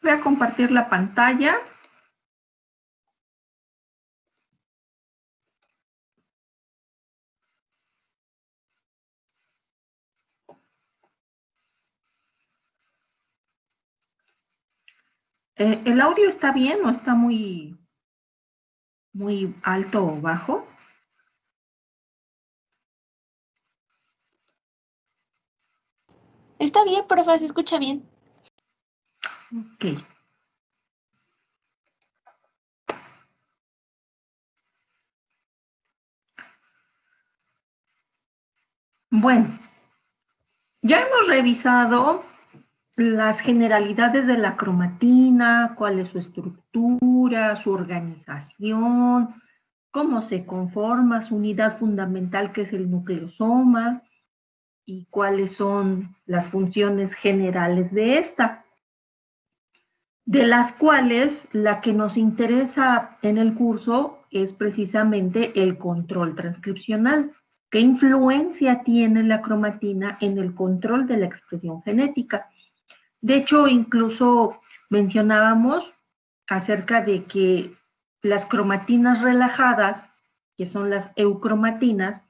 Voy a compartir la pantalla. ¿El audio está bien o está muy alto o bajo? Está bien, profe, se escucha bien. Ok. Bueno, ya hemos revisado las generalidades de la cromatina, cuál es su estructura, su organización, cómo se conforma, su unidad fundamental que es el nucleosoma y cuáles son las funciones generales de esta, de las cuales la que nos interesa en el curso es precisamente el control transcripcional. ¿Qué influencia tiene la cromatina en el control de la expresión genética? De hecho, incluso mencionábamos acerca de que las cromatinas relajadas, que son las eucromatinas,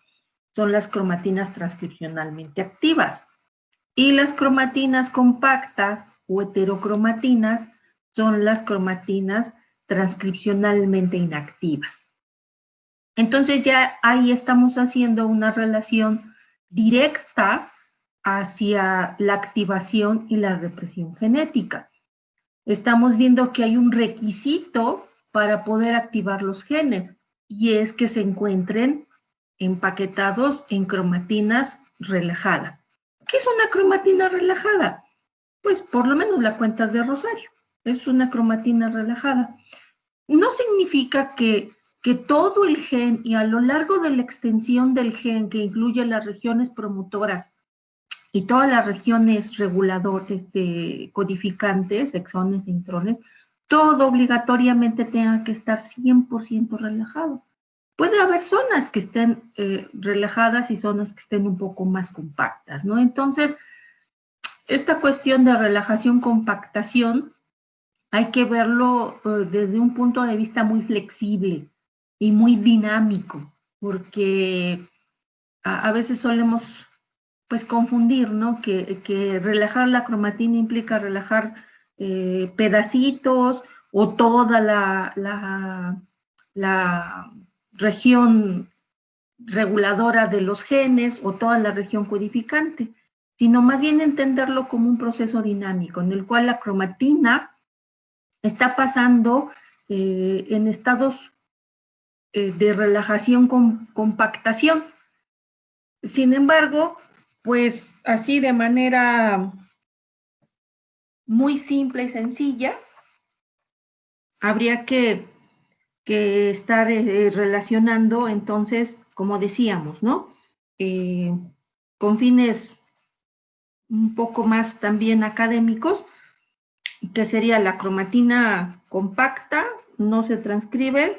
son las cromatinas transcripcionalmente activas. Y las cromatinas compactas o heterocromatinas son las cromatinas transcripcionalmente inactivas. Entonces ya ahí estamos haciendo una relación directa hacia la activación y la represión genética. Estamos viendo que hay un requisito para poder activar los genes y es que se encuentren empaquetados en cromatinas relajadas. ¿Qué es una cromatina relajada? Pues por lo menos la cuentas de Rosario. Es una cromatina relajada. No significa que todo el gen y a lo largo de la extensión del gen que incluye las regiones promotoras y todas las regiones reguladoras, codificantes, exones e intrones, todo obligatoriamente tenga que estar 100% relajado. Puede haber zonas que estén relajadas y zonas que estén un poco más compactas, ¿no? Entonces, esta cuestión de relajación-compactación hay que verlo desde un punto de vista muy flexible y muy dinámico, porque a veces solemos pues confundir, ¿no? Que relajar la cromatina implica relajar pedacitos o toda la región reguladora de los genes o toda la región codificante, sino más bien entenderlo como un proceso dinámico en el cual la cromatina está pasando en estados de relajación con compactación. Sin embargo, pues así de manera muy simple y sencilla, habría que estar relacionando entonces, como decíamos, ¿no? Con fines un poco más también académicos, que sería la cromatina compacta, no se transcribe,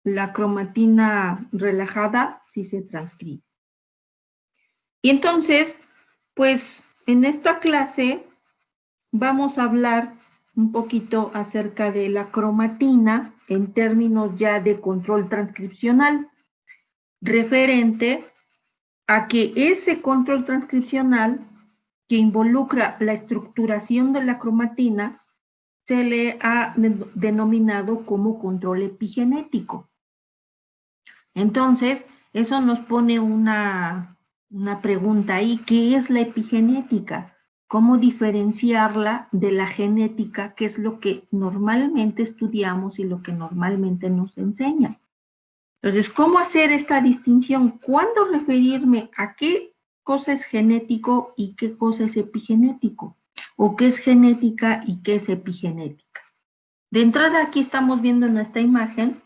la cromatina relajada sí se transcribe. Y entonces, pues en esta clase vamos a hablar un poquito acerca de la cromatina en términos ya de control transcripcional, referente a que ese control transcripcional que involucra la estructuración de la cromatina se le ha denominado como control epigenético. Entonces, eso nos pone una pregunta ahí, ¿qué es la epigenética? ¿Cómo diferenciarla de la genética, que es lo que normalmente estudiamos y lo que normalmente nos enseñan? Entonces, ¿cómo hacer esta distinción? ¿Cuándo referirme a qué cosa es genético y qué cosa es epigenético? ¿O qué es genética y qué es epigenética? De entrada, aquí estamos viendo en esta imagen,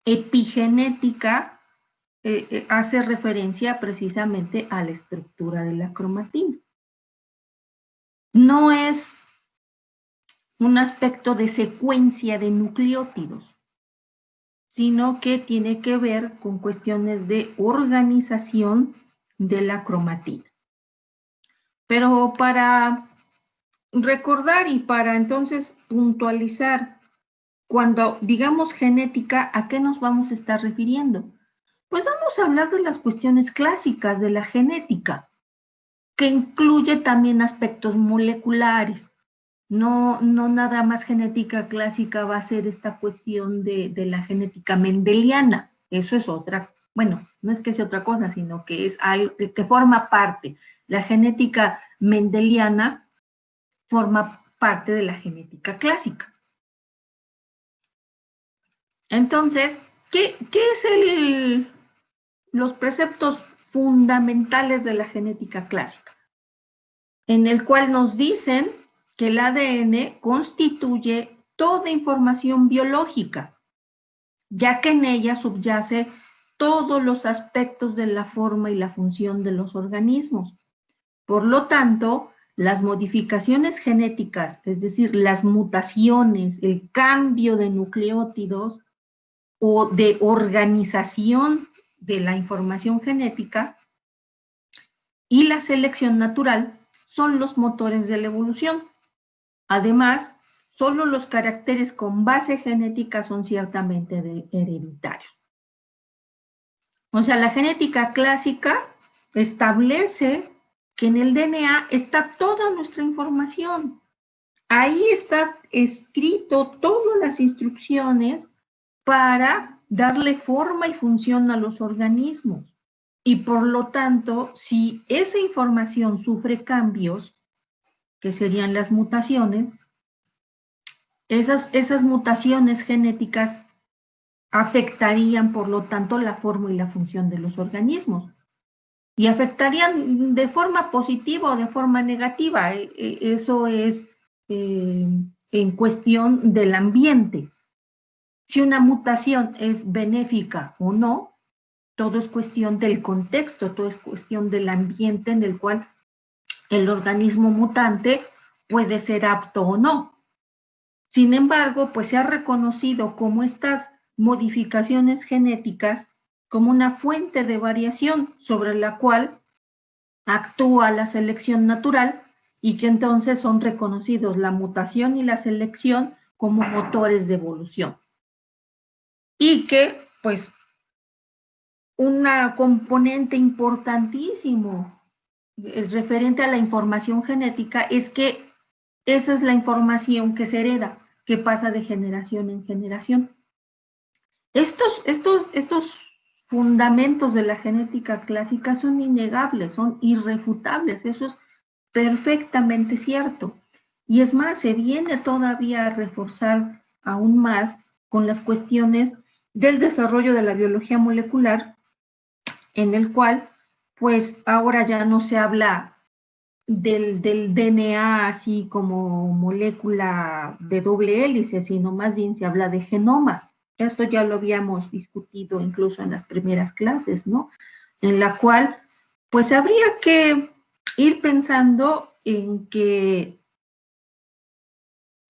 epigenética hace referencia precisamente a la estructura de la cromatina. No es un aspecto de secuencia de nucleótidos, sino que tiene que ver con cuestiones de organización de la cromatina. Pero para recordar y para entonces puntualizar, cuando digamos genética, ¿a qué nos vamos a estar refiriendo? Pues vamos a hablar de las cuestiones clásicas de la genética, que incluye también aspectos moleculares. No nada más genética clásica va a ser esta cuestión de la genética mendeliana. Eso es otra, bueno, no es que sea otra cosa, sino que es algo que forma parte. La genética mendeliana forma parte de la genética clásica. Entonces, ¿qué es los preceptos fundamentales de la genética clásica? En el cual nos dicen que el ADN constituye toda información biológica, ya que en ella subyace todos los aspectos de la forma y la función de los organismos. Por lo tanto, las modificaciones genéticas, es decir, las mutaciones, el cambio de nucleótidos o de organización de la información genética y la selección natural son los motores de la evolución. Además, solo los caracteres con base genética son ciertamente hereditarios. O sea, la genética clásica establece que en el DNA está toda nuestra información. Ahí está escrito todas las instrucciones para darle forma y función a los organismos. Y por lo tanto, si esa información sufre cambios, que serían las mutaciones, esas mutaciones genéticas afectarían, por lo tanto, la forma y la función de los organismos. Y afectarían de forma positiva o de forma negativa. Eso es en cuestión del ambiente. Si una mutación es benéfica o no, todo es cuestión del contexto, todo es cuestión del ambiente en el cual el organismo mutante puede ser apto o no. Sin embargo, pues se ha reconocido como estas modificaciones genéticas como una fuente de variación sobre la cual actúa la selección natural y que entonces son reconocidos la mutación y la selección como motores de evolución. Y que, pues, una componente importantísimo referente a la información genética es que esa es la información que se hereda, que pasa de generación en generación. Estos fundamentos de la genética clásica son innegables, son irrefutables, eso es perfectamente cierto. Y es más, se viene todavía a reforzar aún más con las cuestiones del desarrollo de la biología molecular, en el cual, pues ahora ya no se habla del DNA así como molécula de doble hélice, sino más bien se habla de genomas. Esto ya lo habíamos discutido incluso en las primeras clases, ¿no? En la cual, pues habría que ir pensando en que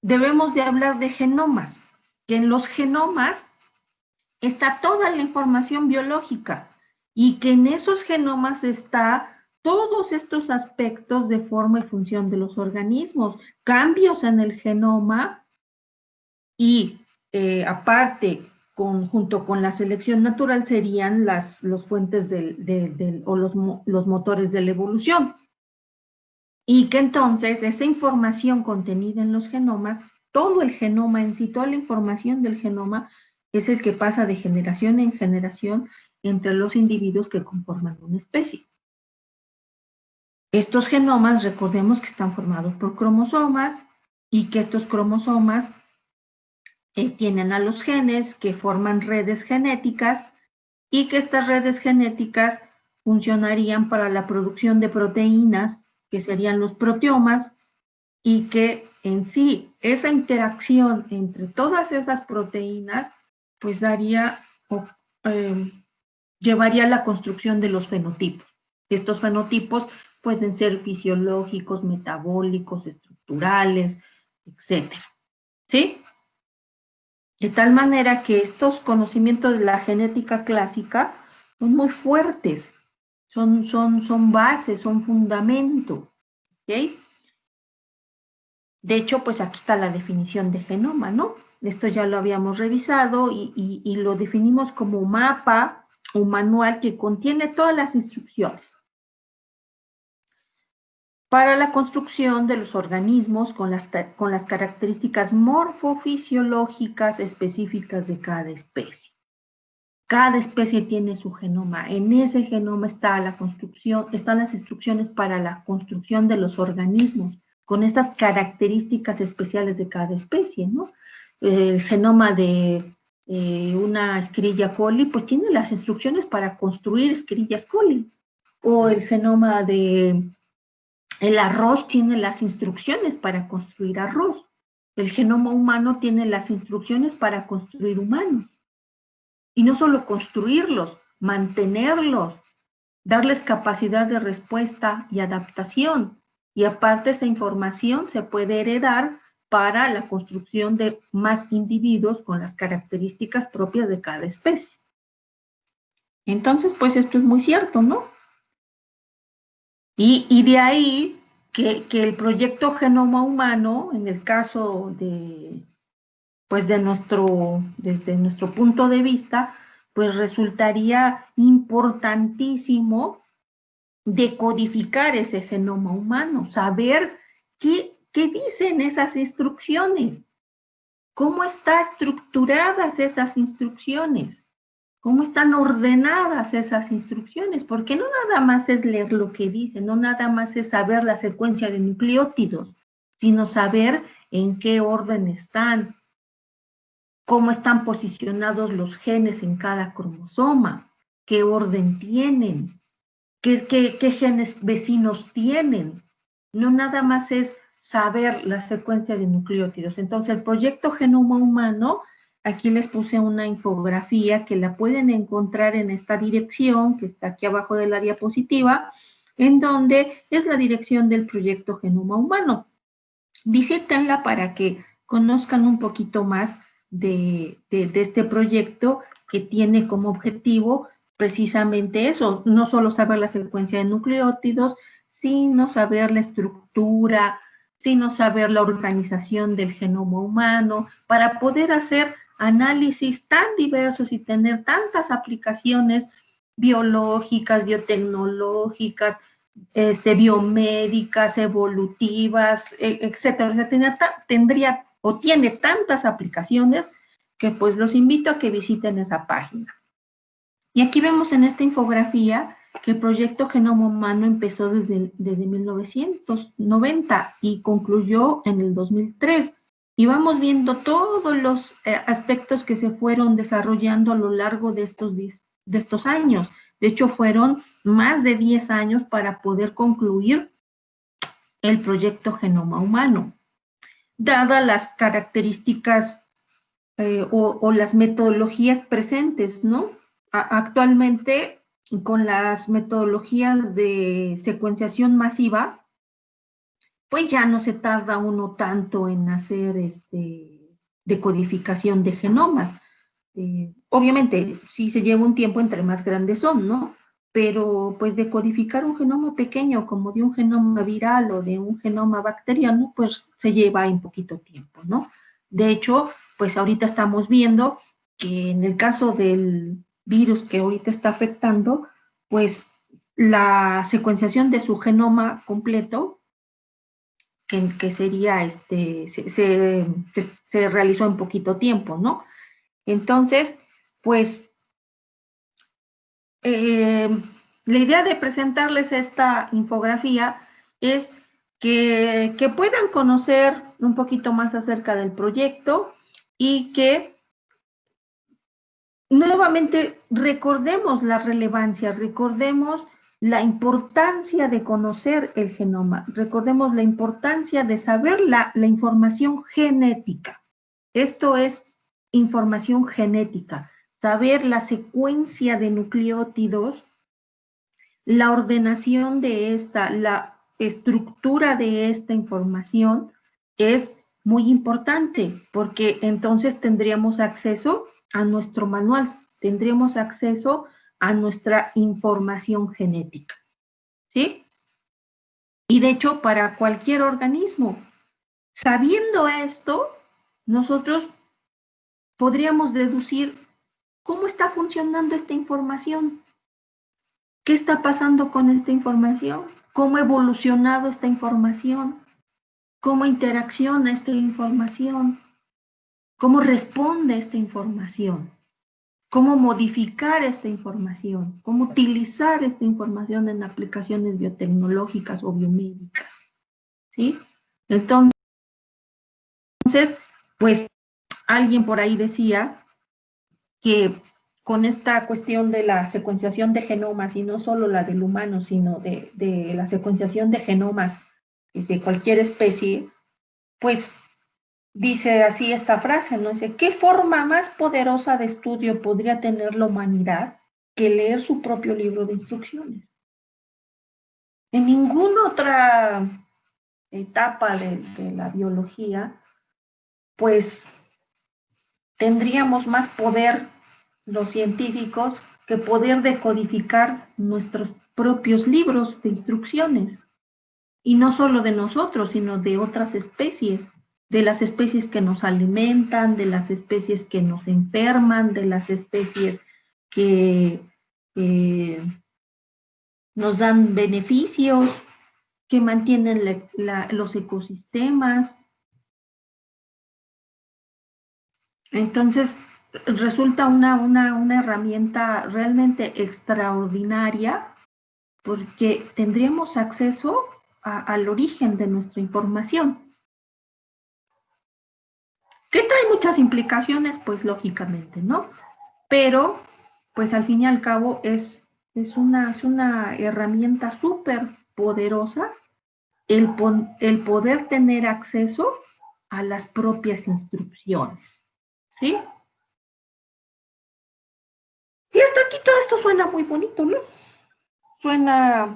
debemos de hablar de genomas, que en los genomas está toda la información biológica y que en esos genomas está todos estos aspectos de forma y función de los organismos, cambios en el genoma y aparte, junto con la selección natural, serían los fuentes o los motores de la evolución. Y que entonces esa información contenida en los genomas, todo el genoma en sí, toda la información del genoma, es el que pasa de generación en generación entre los individuos que conforman una especie. Estos genomas, recordemos que están formados por cromosomas y que estos cromosomas tienen a los genes que forman redes genéticas y que estas redes genéticas funcionarían para la producción de proteínas, que serían los proteomas, y que en sí esa interacción entre todas esas proteínas pues llevaría a la construcción de los fenotipos. Estos fenotipos pueden ser fisiológicos, metabólicos, estructurales, etcétera. ¿Sí? De tal manera que estos conocimientos de la genética clásica son muy fuertes, son bases, son fundamento. ¿Ok? De hecho, pues aquí está la definición de genoma, ¿no? Esto ya lo habíamos revisado y lo definimos como mapa o manual que contiene todas las instrucciones para la construcción de los organismos con las características morfofisiológicas específicas de cada especie. Cada especie tiene su genoma. En ese genoma está la construcción, están las instrucciones para la construcción de los organismos con estas características especiales de cada especie, ¿no? El genoma de una Escherichia coli, pues tiene las instrucciones para construir Escherichia coli. O el genoma de el arroz tiene las instrucciones para construir arroz. El genoma humano tiene las instrucciones para construir humanos. Y no solo construirlos, mantenerlos, darles capacidad de respuesta y adaptación. Y aparte esa información se puede heredar para la construcción de más individuos con las características propias de cada especie. Entonces, pues esto es muy cierto, ¿no? Y de ahí que el proyecto Genoma Humano, en el caso de, pues desde nuestro punto de vista, pues resultaría importantísimo decodificar ese genoma humano, saber qué dicen esas instrucciones, cómo están estructuradas esas instrucciones, cómo están ordenadas esas instrucciones, porque no nada más es leer lo que dice, no nada más es saber la secuencia de nucleótidos, sino saber en qué orden están, cómo están posicionados los genes en cada cromosoma, qué orden tienen, qué genes vecinos tienen. No nada más es saber la secuencia de nucleótidos. Entonces, el proyecto Genoma Humano, aquí les puse una infografía que la pueden encontrar en esta dirección, que está aquí abajo de la diapositiva, en donde es la dirección del proyecto Genoma Humano. Visítenla para que conozcan un poquito más de este proyecto que tiene como objetivo precisamente eso, no solo saber la secuencia de nucleótidos, sino saber la estructura, sino saber la organización del genoma humano, para poder hacer análisis tan diversos y tener tantas aplicaciones biológicas, biotecnológicas, biomédicas, evolutivas, etcétera. O sea, tendría o tiene tantas aplicaciones que pues los invito a que visiten esa página. Y aquí vemos en esta infografía que el proyecto Genoma Humano empezó desde 1990 y concluyó en el 2003. Y vamos viendo todos los aspectos que se fueron desarrollando a lo largo de estos años. De hecho, fueron más de 10 años para poder concluir el proyecto Genoma Humano, dadas las características o las metodologías presentes, ¿no? Actualmente, con las metodologías de secuenciación masiva, pues ya no se tarda uno tanto en hacer decodificación de genomas. Obviamente, sí se lleva un tiempo entre más grandes son, ¿no? Pero pues decodificar un genoma pequeño como de un genoma viral o de un genoma bacteriano, pues se lleva en poquito tiempo, ¿no? De hecho, pues ahorita estamos viendo que en el caso del virus que ahorita está afectando, pues la secuenciación de su genoma completo, que sería, se realizó en poquito tiempo, ¿no? Entonces, pues, la idea de presentarles esta infografía es que puedan conocer un poquito más acerca del proyecto y que nuevamente recordemos la relevancia, recordemos la importancia de conocer el genoma, recordemos la importancia de saber la información genética. Esto es información genética, saber la secuencia de nucleótidos, la ordenación de esta, la estructura de esta información es muy importante, porque entonces tendríamos acceso a nuestro manual, tendríamos acceso a nuestra información genética, ¿sí? Y de hecho, para cualquier organismo, Sabiendo esto, nosotros podríamos deducir cómo está funcionando esta información, qué está pasando con esta información, cómo ha evolucionado esta información, cómo interacciona esta información, cómo responde esta información, cómo modificar esta información, cómo utilizar esta información en aplicaciones biotecnológicas o biomédicas, ¿sí? Entonces, pues alguien por ahí decía que con esta cuestión de la secuenciación de genomas, y no solo la del humano, sino de la secuenciación de genomas de cualquier especie, pues dice así esta frase, ¿no? Dice, ¿qué forma más poderosa de estudio podría tener la humanidad que leer su propio libro de instrucciones? En ninguna otra etapa de la biología, pues tendríamos más poder los científicos que poder decodificar nuestros propios libros de instrucciones. Y no solo de nosotros, sino de otras especies, de las especies que nos alimentan, de las especies que nos enferman, de las especies que nos dan beneficios, que mantienen los ecosistemas. Entonces, resulta una herramienta realmente extraordinaria porque tendríamos acceso al origen de nuestra información. ¿Qué trae muchas implicaciones? Pues lógicamente, ¿no? Pero, pues al fin y al cabo es una herramienta súper poderosa el poder tener acceso a las propias instrucciones, ¿sí? Y hasta aquí todo esto suena muy bonito, ¿no? Suena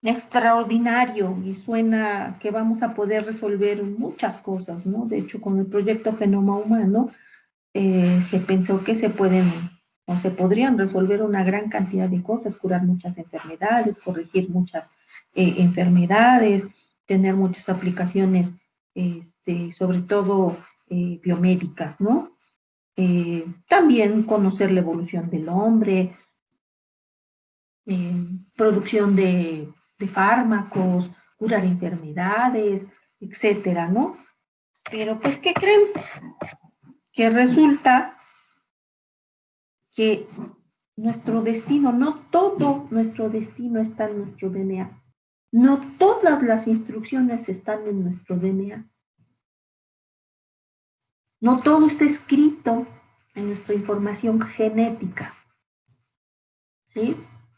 extraordinario y suena que vamos a poder resolver muchas cosas, ¿no? De hecho, con el proyecto Genoma Humano se pensó que se pueden o se podrían resolver una gran cantidad de cosas, curar muchas enfermedades, corregir muchas enfermedades, tener muchas aplicaciones, sobre todo biomédicas, ¿no? También conocer la evolución del hombre, producción de fármacos, curar enfermedades, etcétera, ¿no? Pero pues, ¿qué creen? Que resulta que nuestro destino, no todo nuestro destino está en nuestro DNA. No todas las instrucciones están en nuestro DNA. No todo está escrito en nuestra información genética. ¿Sí?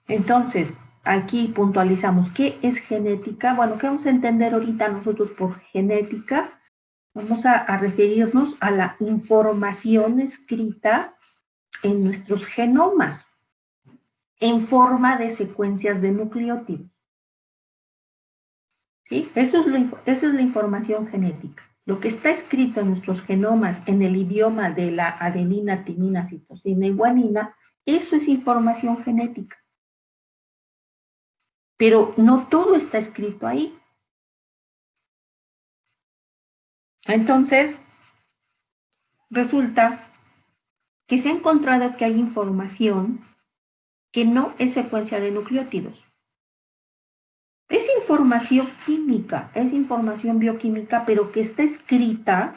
Entonces, aquí puntualizamos qué es genética. Bueno, ¿qué vamos a entender ahorita nosotros por genética? Vamos a referirnos a la información escrita en nuestros genomas en forma de secuencias de nucleótidos. ¿Sí? Esa es la información genética. Lo que está escrito en nuestros genomas en el idioma de la adenina, timina, citosina y guanina, eso es información genética. Pero no todo está escrito ahí. Entonces, resulta que se ha encontrado que hay información que no es secuencia de nucleótidos. Es información química, es información bioquímica, pero que está escrita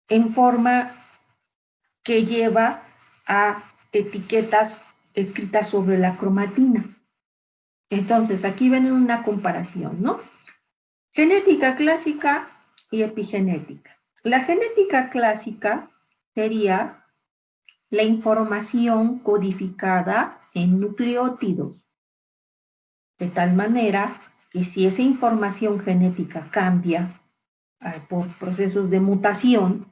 en forma que lleva a etiquetas escritas sobre la cromatina. Entonces, aquí ven una comparación, ¿no? Genética clásica y epigenética. La genética clásica sería la información codificada en nucleótidos, de tal manera que si esa información genética cambia por procesos de mutación,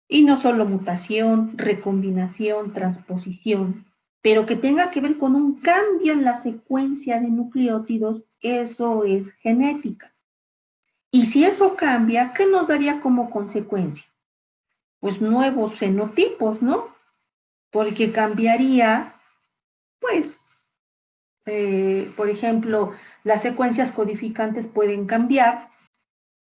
y no solo mutación, recombinación, transposición, pero que tenga que ver con un cambio en la secuencia de nucleótidos, eso es genética. Y si eso cambia, ¿qué nos daría como consecuencia? Pues nuevos fenotipos, ¿no? Porque cambiaría, pues, por ejemplo, las secuencias codificantes pueden cambiar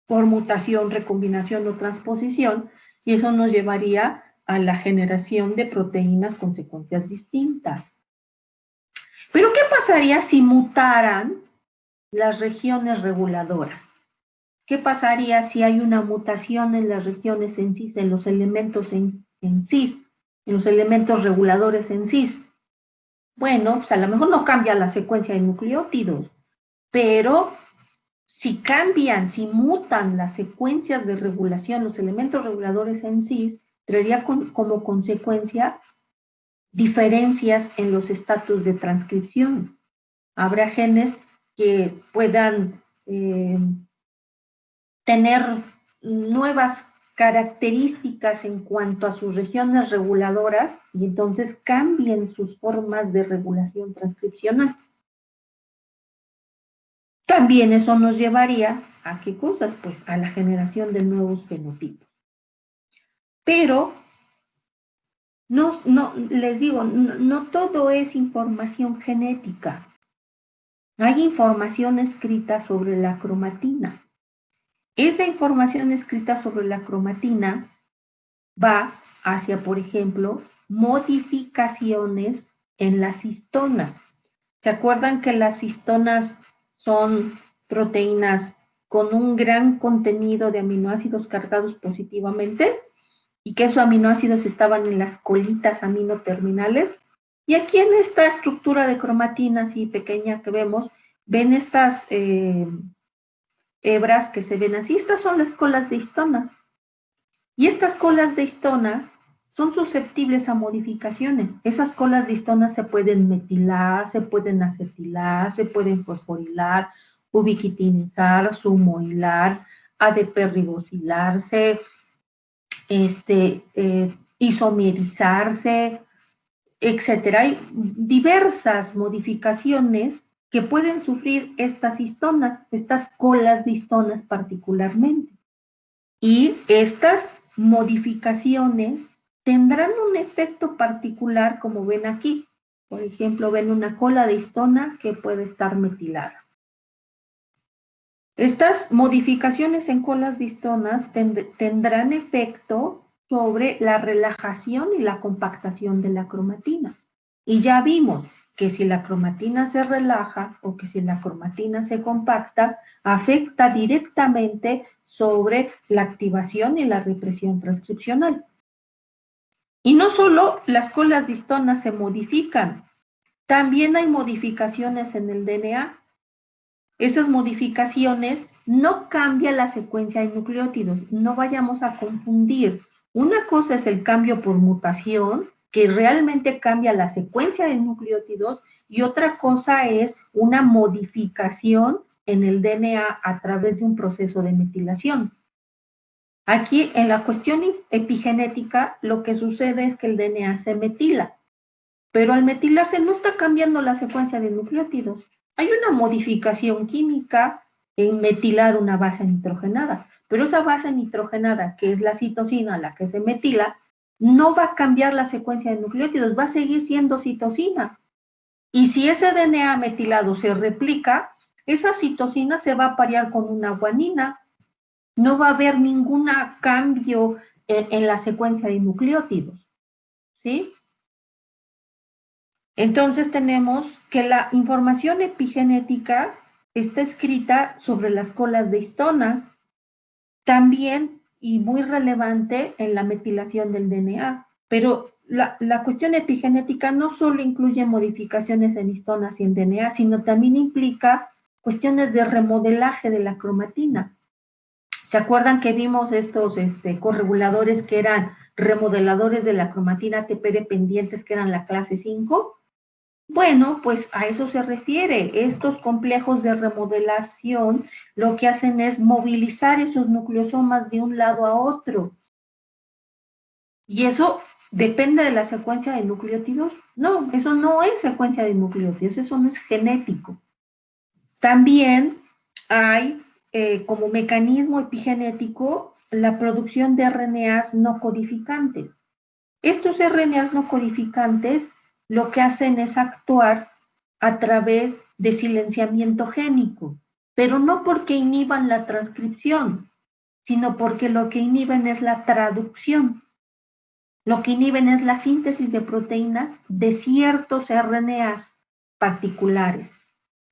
por mutación, recombinación o transposición, y eso nos llevaría a la generación de proteínas con secuencias distintas. Pero ¿qué pasaría si mutaran las regiones reguladoras? ¿Qué pasaría si hay una mutación en las regiones en cis, en los elementos en cis, en los elementos reguladores en cis? Bueno, pues a lo mejor no cambia la secuencia de nucleótidos, pero si cambian, si mutan las secuencias de regulación, los elementos reguladores en cis, traería como consecuencia diferencias en los estatus de transcripción. Habrá genes que puedan tener nuevas características en cuanto a sus regiones reguladoras y entonces cambien sus formas de regulación transcripcional. También eso nos llevaría a qué cosas, pues a la generación de nuevos fenotipos. Pero no les digo, no todo es información genética. Hay información escrita sobre la cromatina. Esa información escrita sobre la cromatina va hacia, por ejemplo, modificaciones en las histonas. ¿Se acuerdan que las histonas son proteínas con un gran contenido de aminoácidos cargados positivamente? Y que esos aminoácidos estaban en las colitas aminoterminales. Y aquí en esta estructura de cromatina así pequeña que vemos, ven estas hebras que se ven así. Estas son las colas de histonas. Y estas colas de histonas son susceptibles a modificaciones. Esas colas de histonas se pueden metilar, se pueden acetilar, se pueden fosforilar, ubiquitinizar, sumoilar, ADP-ribosilarse, isomerizarse, etcétera. Hay diversas modificaciones que pueden sufrir estas histonas, estas colas de histonas particularmente. Y estas modificaciones tendrán un efecto particular, como ven aquí. Por ejemplo, ven una cola de histona que puede estar metilada. Estas modificaciones en colas de histonas tendrán efecto sobre la relajación y la compactación de la cromatina. Y ya vimos que si la cromatina se relaja o que si la cromatina se compacta, afecta directamente sobre la activación y la represión transcripcional. Y no solo las colas de histonas se modifican, también hay modificaciones en el DNA. Esas modificaciones no cambian la secuencia de nucleótidos, no vayamos a confundir. Una cosa es el cambio por mutación, que realmente cambia la secuencia de nucleótidos, y otra cosa es una modificación en el DNA a través de un proceso de metilación. Aquí, en la cuestión epigenética, lo que sucede es que el DNA se metila, pero al metilarse no está cambiando la secuencia de nucleótidos. Hay una modificación química en metilar una base nitrogenada, pero esa base nitrogenada, que es la citosina, la que se metila, no va a cambiar la secuencia de nucleótidos, va a seguir siendo citosina. Y si ese DNA metilado se replica, esa citosina se va a parear con una guanina. No va a haber ningún cambio en la secuencia de nucleótidos, ¿sí? Entonces tenemos que la información epigenética está escrita sobre las colas de histonas, también y muy relevante en la metilación del DNA. Pero la cuestión epigenética no solo incluye modificaciones en histonas y en DNA, sino también implica cuestiones de remodelaje de la cromatina. ¿Se acuerdan que vimos estos correguladores que eran remodeladores de la cromatina ATP dependientes, que eran la clase 5? Bueno, pues a eso se refiere. Estos complejos de remodelación lo que hacen es movilizar esos nucleosomas de un lado a otro. ¿Y eso depende de la secuencia de nucleótidos? No, eso no es secuencia de nucleótidos, eso no es genético. También hay como mecanismo epigenético la producción de RNAs no codificantes. Estos RNAs no codificantes lo que hacen es actuar a través de silenciamiento génico, pero no porque inhiban la transcripción, sino porque lo que inhiben es la traducción. Lo que inhiben es la síntesis de proteínas de ciertos RNAs particulares.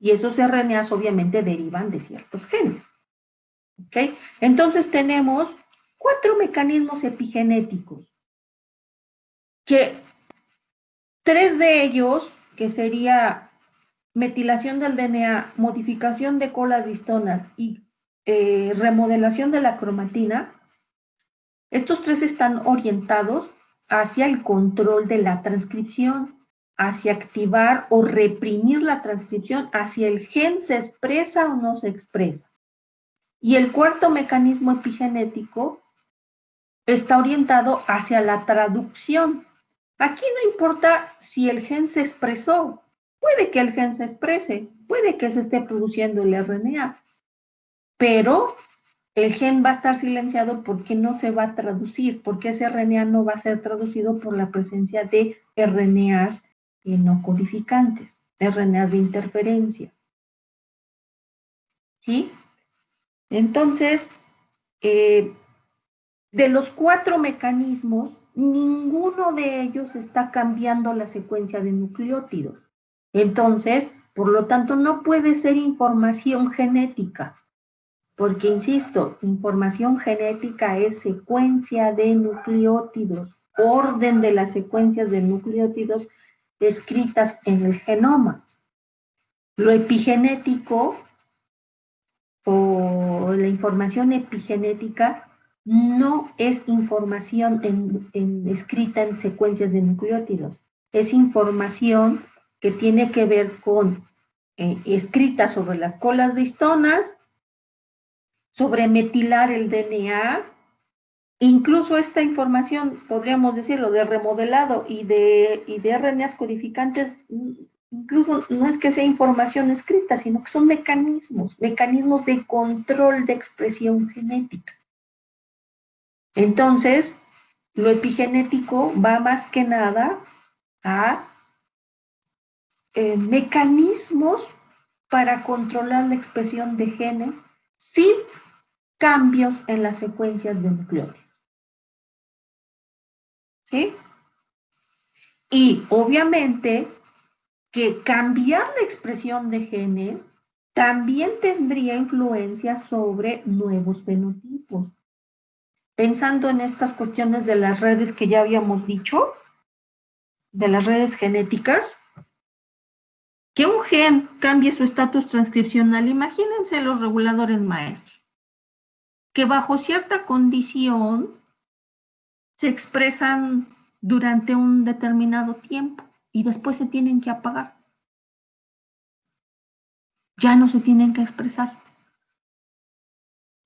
Y esos RNAs obviamente derivan de ciertos genes. ¿Okay? Entonces tenemos 4 mecanismos epigenéticos, que 3 de ellos, que sería metilación del DNA, modificación de colas de histonas y remodelación de la cromatina, estos 3 están orientados hacia el control de la transcripción, hacia activar o reprimir la transcripción, hacia el gen se expresa o no se expresa. Y el cuarto mecanismo epigenético está orientado hacia la traducción. Aquí no importa si el gen se expresó, puede que el gen se exprese, puede que se esté produciendo el RNA, pero el gen va a estar silenciado porque no se va a traducir, porque ese RNA no va a ser traducido por la presencia de RNAs no codificantes, RNAs de interferencia. ¿Sí? Entonces, de los 4 mecanismos, ninguno de ellos está cambiando la secuencia de nucleótidos. Entonces, por lo tanto, no puede ser información genética, porque, insisto, información genética es secuencia de nucleótidos, orden de las secuencias de nucleótidos escritas en el genoma. Lo epigenético o la información epigenética no es información escrita en secuencias de nucleótidos, es información que tiene que ver con escrita sobre las colas de histonas, sobre metilar el DNA, incluso esta información, podríamos decirlo, de remodelado y de RNAs codificantes, incluso no es que sea información escrita, sino que son mecanismos de control de expresión genética. Entonces, lo epigenético va más que nada a mecanismos para controlar la expresión de genes sin cambios en las secuencias de nucleótidos. ¿Sí? Y obviamente que cambiar la expresión de genes también tendría influencia sobre nuevos fenotipos. Pensando en estas cuestiones de las redes que ya habíamos dicho, de las redes genéticas, que un gen cambie su estatus transcripcional, imagínense los reguladores maestros, que bajo cierta condición se expresan durante un determinado tiempo y después se tienen que apagar. Ya no se tienen que expresar.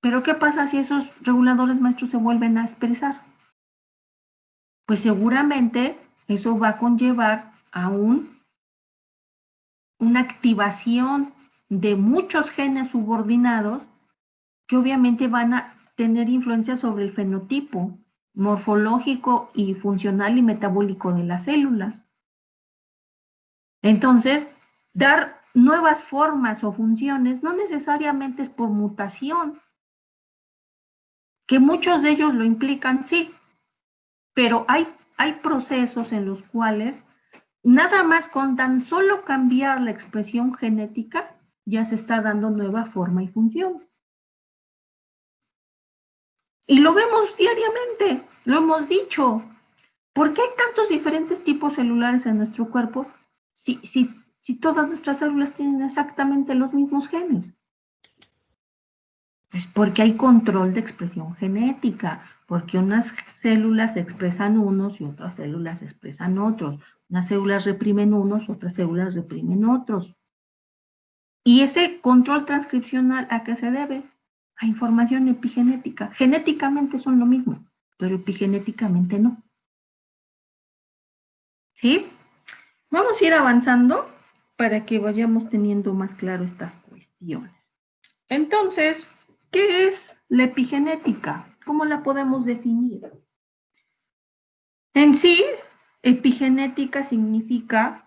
Pero ¿qué pasa si esos reguladores maestros se vuelven a expresar? Pues seguramente eso va a conllevar a una activación de muchos genes subordinados que obviamente van a tener influencia sobre el fenotipo morfológico y funcional y metabólico de las células. Entonces, dar nuevas formas o funciones no necesariamente es por mutación, que muchos de ellos lo implican, sí, pero hay procesos en los cuales nada más con tan solo cambiar la expresión genética ya se está dando nueva forma y función. Y lo vemos diariamente, lo hemos dicho. ¿Por qué hay tantos diferentes tipos celulares en nuestro cuerpo si todas nuestras células tienen exactamente los mismos genes? Pues porque hay control de expresión genética, porque unas células expresan unos y otras células expresan otros. Unas células reprimen unos, otras células reprimen otros. ¿Y ese control transcripcional a qué se debe? A información epigenética. Genéticamente son lo mismo, pero epigenéticamente no. ¿Sí? Vamos a ir avanzando para que vayamos teniendo más claro estas cuestiones. Entonces, ¿qué es la epigenética? ¿Cómo la podemos definir? En sí, epigenética significa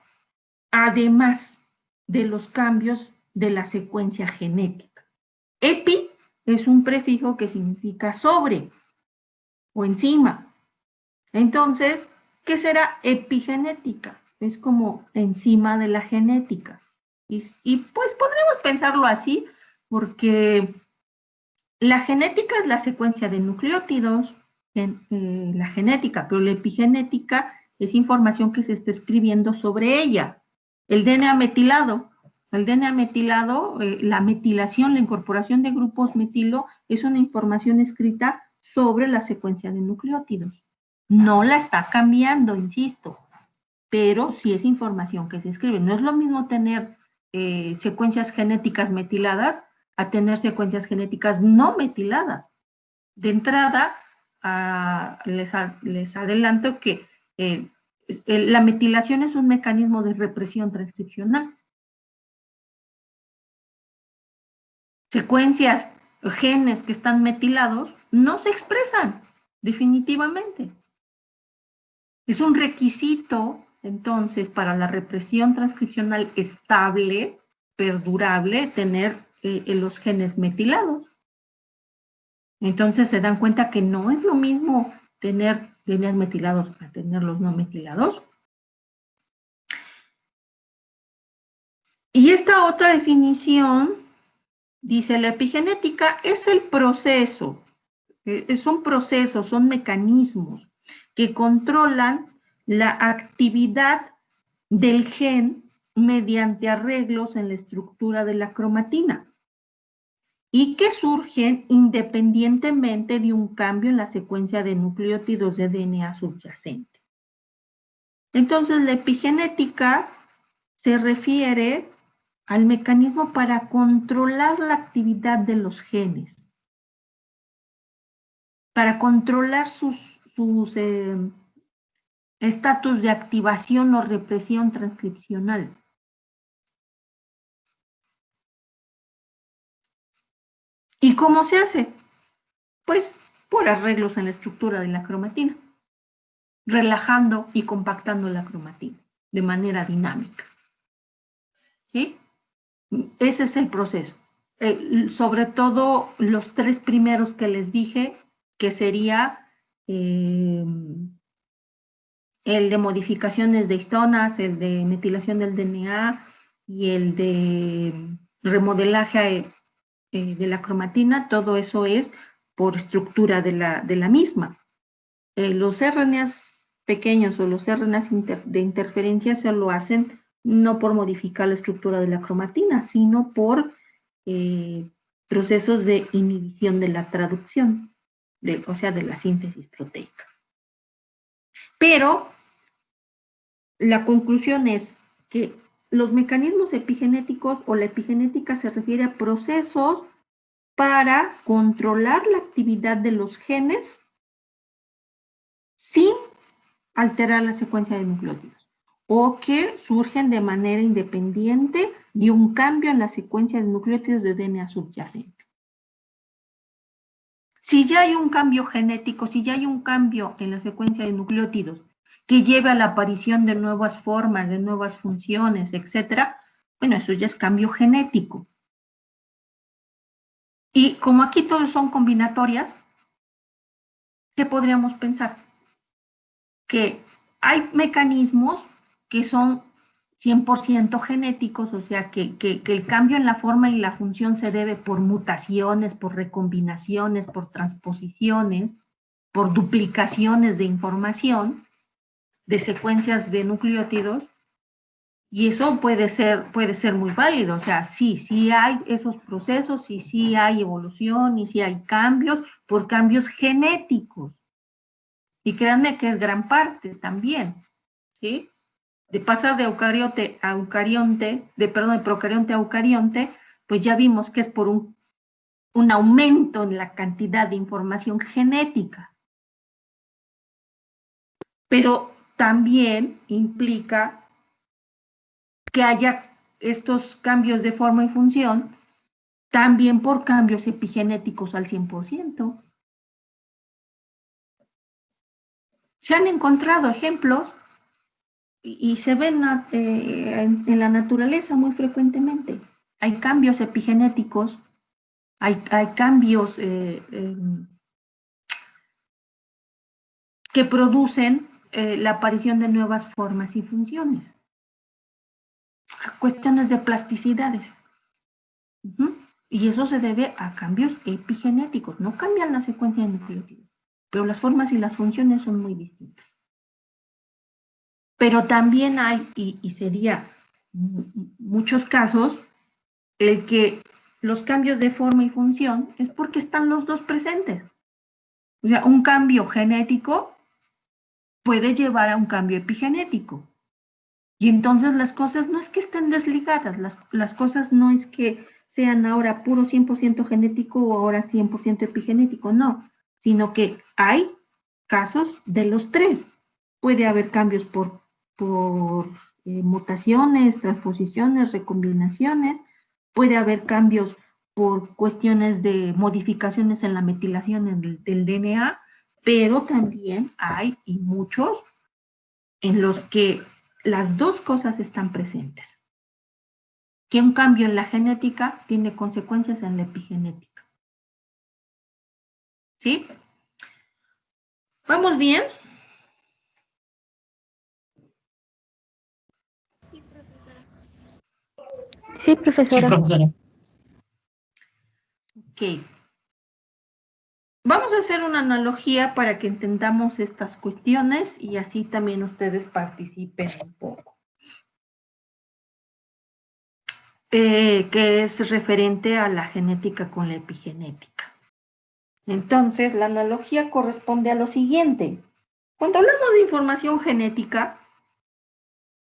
además de los cambios de la secuencia genética. Epi es un prefijo que significa sobre o encima. Entonces, ¿qué será epigenética? Es como encima de la genética. Y pues podríamos pensarlo así, porque la genética es la secuencia de nucleótidos, la genética, pero la epigenética es información que se está escribiendo sobre ella. El DNA metilado, la metilación, la incorporación de grupos metilo, es una información escrita sobre la secuencia de nucleótidos. No la está cambiando, insisto, pero sí es información que se escribe. No es lo mismo tener secuencias genéticas metiladas a tener secuencias genéticas no metiladas. De entrada, les adelanto que la metilación es un mecanismo de represión transcripcional. Secuencias, genes que están metilados no se expresan definitivamente. Es un requisito, entonces, para la represión transcripcional estable, perdurable, tener los genes metilados. Entonces se dan cuenta que no es lo mismo tener genes metilados a tenerlos no metilados. Y esta otra definición dice: la epigenética es el proceso, son procesos, son mecanismos que controlan la actividad del gen mediante arreglos en la estructura de la cromatina y que surgen independientemente de un cambio en la secuencia de nucleótidos de DNA subyacente. Entonces, la epigenética se refiere al mecanismo para controlar la actividad de los genes, para controlar sus estatus de activación o represión transcripcional. ¿Y cómo se hace? Pues por arreglos en la estructura de la cromatina, relajando y compactando la cromatina de manera dinámica. ¿Sí? Ese es el proceso. Sobre todo los tres primeros que les dije, que sería el de modificaciones de histonas, el de metilación del DNA y el de remodelaje de la cromatina, todo eso es por estructura de la misma. Los RNAs pequeños o los RNAs de interferencia se lo hacen no por modificar la estructura de la cromatina, sino por procesos de inhibición de la traducción, o sea, de la síntesis proteica. Pero la conclusión es que los mecanismos epigenéticos o la epigenética se refiere a procesos para controlar la actividad de los genes sin alterar la secuencia de nucleótidos o que surgen de manera independiente de un cambio en la secuencia de nucleótidos de DNA subyacente. Si ya hay un cambio genético, si ya hay un cambio en la secuencia de nucleótidos que lleve a la aparición de nuevas formas, de nuevas funciones, etc., bueno, eso ya es cambio genético. Y como aquí todos son combinatorias, ¿qué podríamos pensar? Que hay mecanismos que son 100% genéticos, o sea, que el cambio en la forma y la función se debe por mutaciones, por recombinaciones, por transposiciones, por duplicaciones de información, de secuencias de nucleótidos, y eso puede ser muy válido, o sea, sí hay esos procesos, y sí hay evolución, y sí hay cambios, por cambios genéticos. Y créanme que es gran parte también, ¿sí? De pasar de eucarionte a eucarionte, de procarionte a eucarionte, pues ya vimos que es por un aumento en la cantidad de información genética. Pero también implica que haya estos cambios de forma y función también por cambios epigenéticos al 100%. Se han encontrado ejemplos y se ven en la naturaleza muy frecuentemente. Hay cambios epigenéticos, hay cambios que producen la aparición de nuevas formas y funciones. Cuestiones de plasticidades. Y eso se debe a cambios epigenéticos. No cambian la secuencia de nucleótidos, pero las formas y las funciones son muy distintas. Pero también hay, y sería muchos casos, el que los cambios de forma y función es porque están los dos presentes. O sea, un cambio genético puede llevar a un cambio epigenético. Y entonces las cosas no es que estén desligadas, las cosas no es que sean ahora puro 100% genético o ahora 100% epigenético, no, sino que hay casos de los tres. Puede haber cambios por mutaciones, transposiciones, recombinaciones, puede haber cambios por cuestiones de modificaciones en la metilación del DNA, pero también hay y muchos en los que las dos cosas están presentes. Que un cambio en la genética tiene consecuencias en la epigenética. ¿Sí? ¿Vamos bien? Sí, profesora. Sí, profesora. Ok. Vamos a hacer una analogía para que entendamos estas cuestiones y así también ustedes participen un poco. Que es referente a la genética con la epigenética. Entonces, la analogía corresponde a lo siguiente. Cuando hablamos de información genética,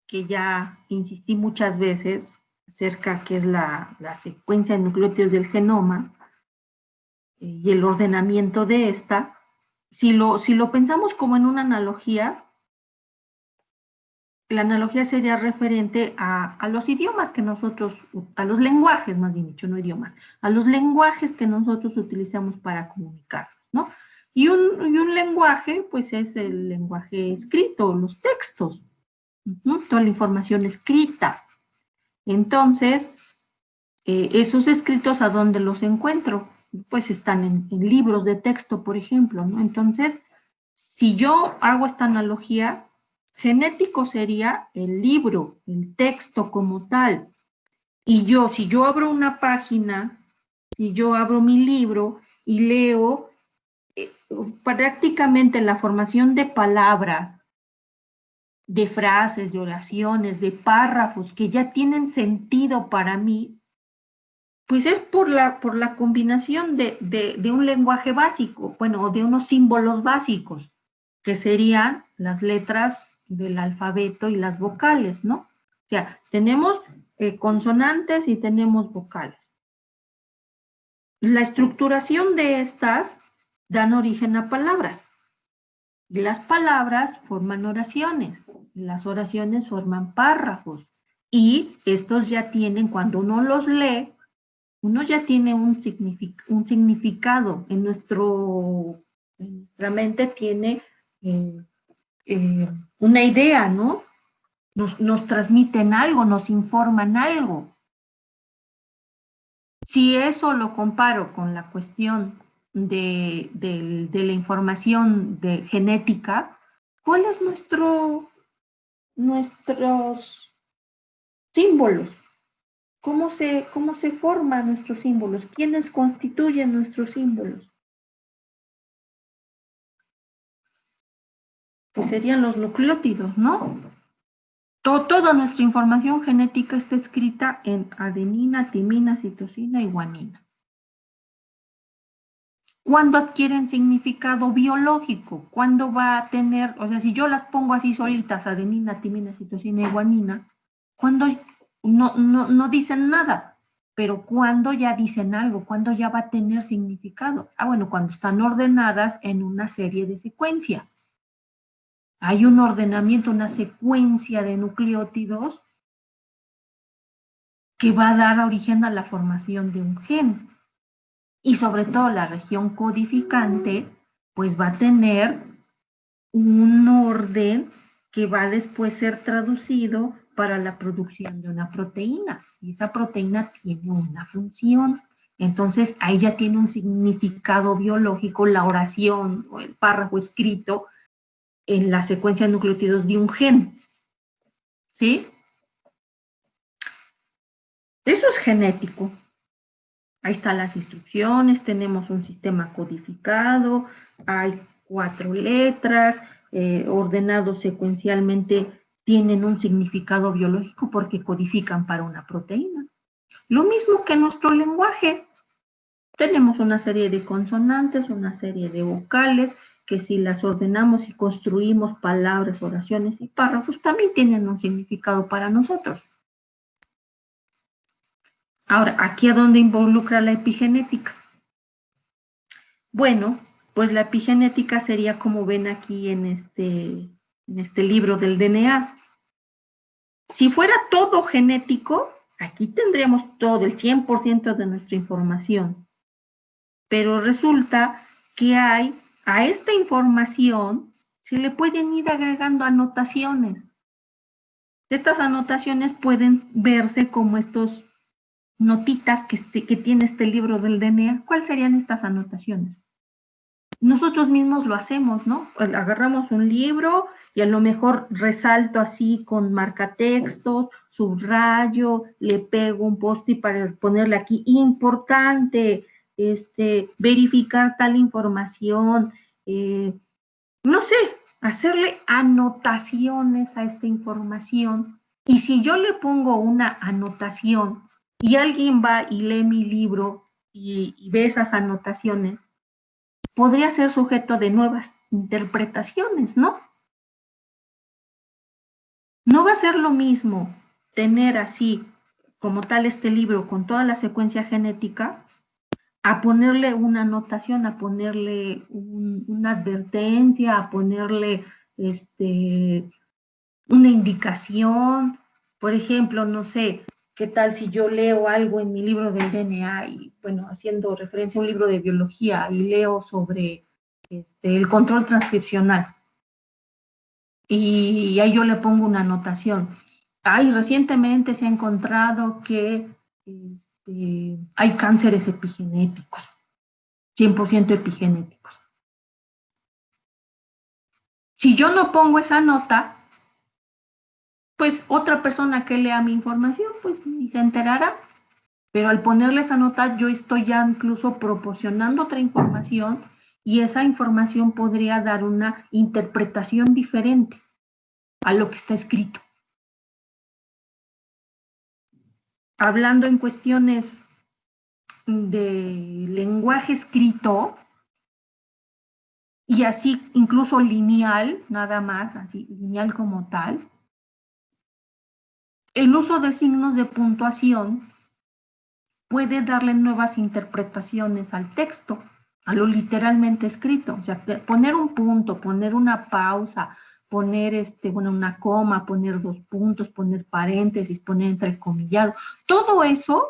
que ya insistí muchas veces acerca que es la secuencia de nucleótidos del genoma y el ordenamiento de esta, si lo pensamos como en una analogía, la analogía sería referente a los idiomas que nosotros, a los lenguajes más bien dicho, no idiomas, a los lenguajes que nosotros utilizamos para comunicarnos, ¿no? Y un lenguaje, pues es el lenguaje escrito, los textos, toda la información escrita. Entonces, esos escritos, ¿a dónde los encuentro? Pues están en libros de texto, por ejemplo, ¿no? Entonces, si yo hago esta analogía, genético sería el libro, el texto como tal. Y yo, si yo abro una página, si yo abro mi libro y leo prácticamente la formación de palabras, de frases, de oraciones, de párrafos que ya tienen sentido para mí, pues es por la combinación de un lenguaje básico, bueno, de unos símbolos básicos, que serían las letras del alfabeto y las vocales, ¿no? O sea, tenemos consonantes y tenemos vocales. La estructuración de estas dan origen a palabras. Las palabras forman oraciones, las oraciones forman párrafos y estos ya tienen, cuando uno los lee, uno ya tiene un significado en nuestra mente tiene una idea, ¿no? Nos transmiten algo, nos informan algo. Si eso lo comparo con la cuestión de la información de genética, ¿cuál es nuestros símbolos? ¿Cómo se forman nuestros símbolos? ¿Quiénes constituyen nuestros símbolos? Pues serían los nucleótidos, ¿no? Toda nuestra información genética está escrita en adenina, timina, citosina y guanina. ¿Cuándo adquieren significado biológico? ¿Cuándo va a tener, o sea, si yo las pongo así solitas, adenina, timina, citosina y guanina, ¿cuándo no dicen nada? Pero ¿cuándo ya dicen algo? ¿Cuándo ya va a tener significado? Ah, bueno, cuando están ordenadas en una serie de secuencia. Hay un ordenamiento, una secuencia de nucleótidos que va a dar origen a la formación de un gen. Y sobre todo la región codificante, pues va a tener un orden que va a después ser traducido para la producción de una proteína. Y esa proteína tiene una función. Entonces, ahí ya tiene un significado biológico la oración o el párrafo escrito en la secuencia de nucleótidos de un gen. ¿Sí? Eso es genético. Ahí están las instrucciones, tenemos un sistema codificado, hay 4 letras, ordenados secuencialmente, tienen un significado biológico porque codifican para una proteína. Lo mismo que nuestro lenguaje. Tenemos una serie de consonantes, una serie de vocales, que si las ordenamos y construimos palabras, oraciones y párrafos, también tienen un significado para nosotros. Ahora, ¿aquí a dónde involucra la epigenética? Bueno, pues la epigenética sería como ven aquí en este libro del DNA. Si fuera todo genético, aquí tendríamos todo, el 100% de nuestra información. Pero resulta que a esta información se le pueden ir agregando anotaciones. Estas anotaciones pueden verse como estos notitas que tiene este libro del DNA. ¿Cuáles serían estas anotaciones? Nosotros mismos lo hacemos, ¿no? Agarramos un libro y a lo mejor resalto así con marcatextos, subrayo, le pego un post-it para ponerle aquí importante, verificar tal información, no sé, hacerle anotaciones a esta información. Y si yo le pongo una anotación y alguien va y lee mi libro y ve esas anotaciones, podría ser sujeto de nuevas interpretaciones, ¿no? No va a ser lo mismo tener así, como tal este libro, con toda la secuencia genética, a ponerle una anotación, a ponerle una advertencia, a ponerle una indicación. Por ejemplo, no sé, ¿qué tal si yo leo algo en mi libro del DNA y, bueno, haciendo referencia a un libro de biología y leo sobre el control transcripcional? Y ahí yo le pongo una anotación. Recientemente se ha encontrado que hay cánceres epigenéticos, 100% epigenéticos. Si yo no pongo esa nota, pues otra persona que lea mi información, pues ni se enterará. Pero al ponerle esa nota, yo estoy ya incluso proporcionando otra información y esa información podría dar una interpretación diferente a lo que está escrito. Hablando en cuestiones de lenguaje escrito, y así incluso lineal, nada más, así lineal como tal, el uso de signos de puntuación puede darle nuevas interpretaciones al texto, a lo literalmente escrito. O sea, poner un punto, poner una pausa, poner una coma, poner 2 puntos, poner paréntesis, poner entrecomillado. Todo eso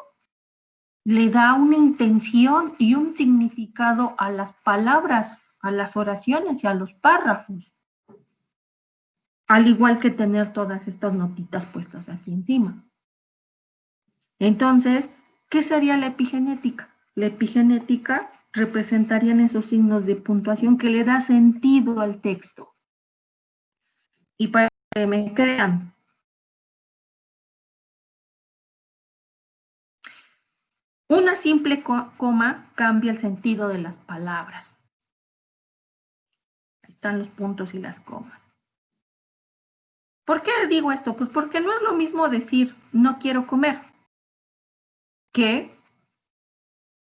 le da una intención y un significado a las palabras, a las oraciones y a los párrafos. Al igual que tener todas estas notitas puestas aquí encima. Entonces, ¿qué sería la epigenética? La epigenética representarían esos signos de puntuación que le da sentido al texto. Y para que me crean, una simple coma cambia el sentido de las palabras. Ahí están los puntos y las comas. ¿Por qué digo esto? Pues porque no es lo mismo decir no quiero comer que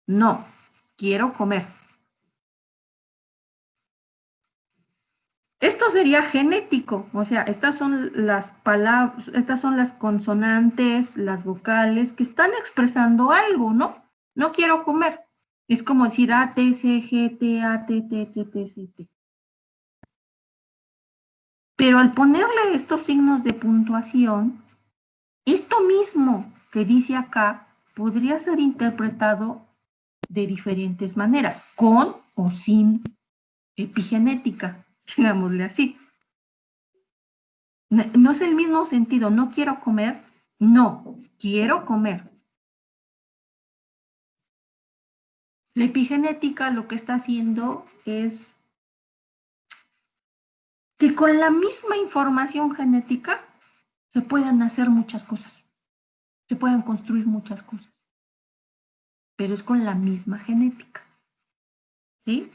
no quiero comer. Esto sería genético, o sea, estas son las palabras, estas son las consonantes, las vocales que están expresando algo, ¿no? No quiero comer. Es como decir A, T, C, G, T, A, T, T, T, T, C, T. Pero al ponerle estos signos de puntuación, esto mismo que dice acá podría ser interpretado de diferentes maneras, con o sin epigenética, digámosle así. No es el mismo sentido, no quiero comer, no, quiero comer. La epigenética lo que está haciendo es que con la misma información genética se puedan hacer muchas cosas, se pueden construir muchas cosas, pero es con la misma genética, ¿sí?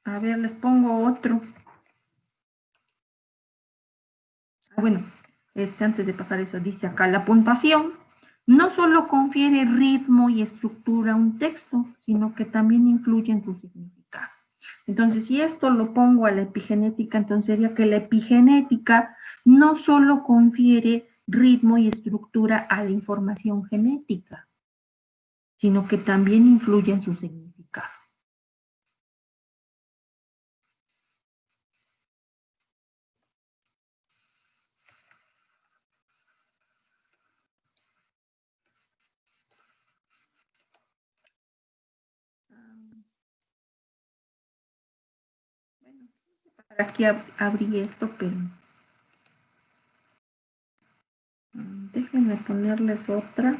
A ver, les pongo otro. Bueno, antes de pasar eso, dice acá, la puntuación no solo confiere ritmo y estructura a un texto, sino que también influye en su significado. Entonces, si esto lo pongo a la epigenética, entonces sería que la epigenética no solo confiere ritmo y estructura a la información genética, sino que también influye en su significado. Bueno, aquí abrí esto, pero déjenme ponerles otra.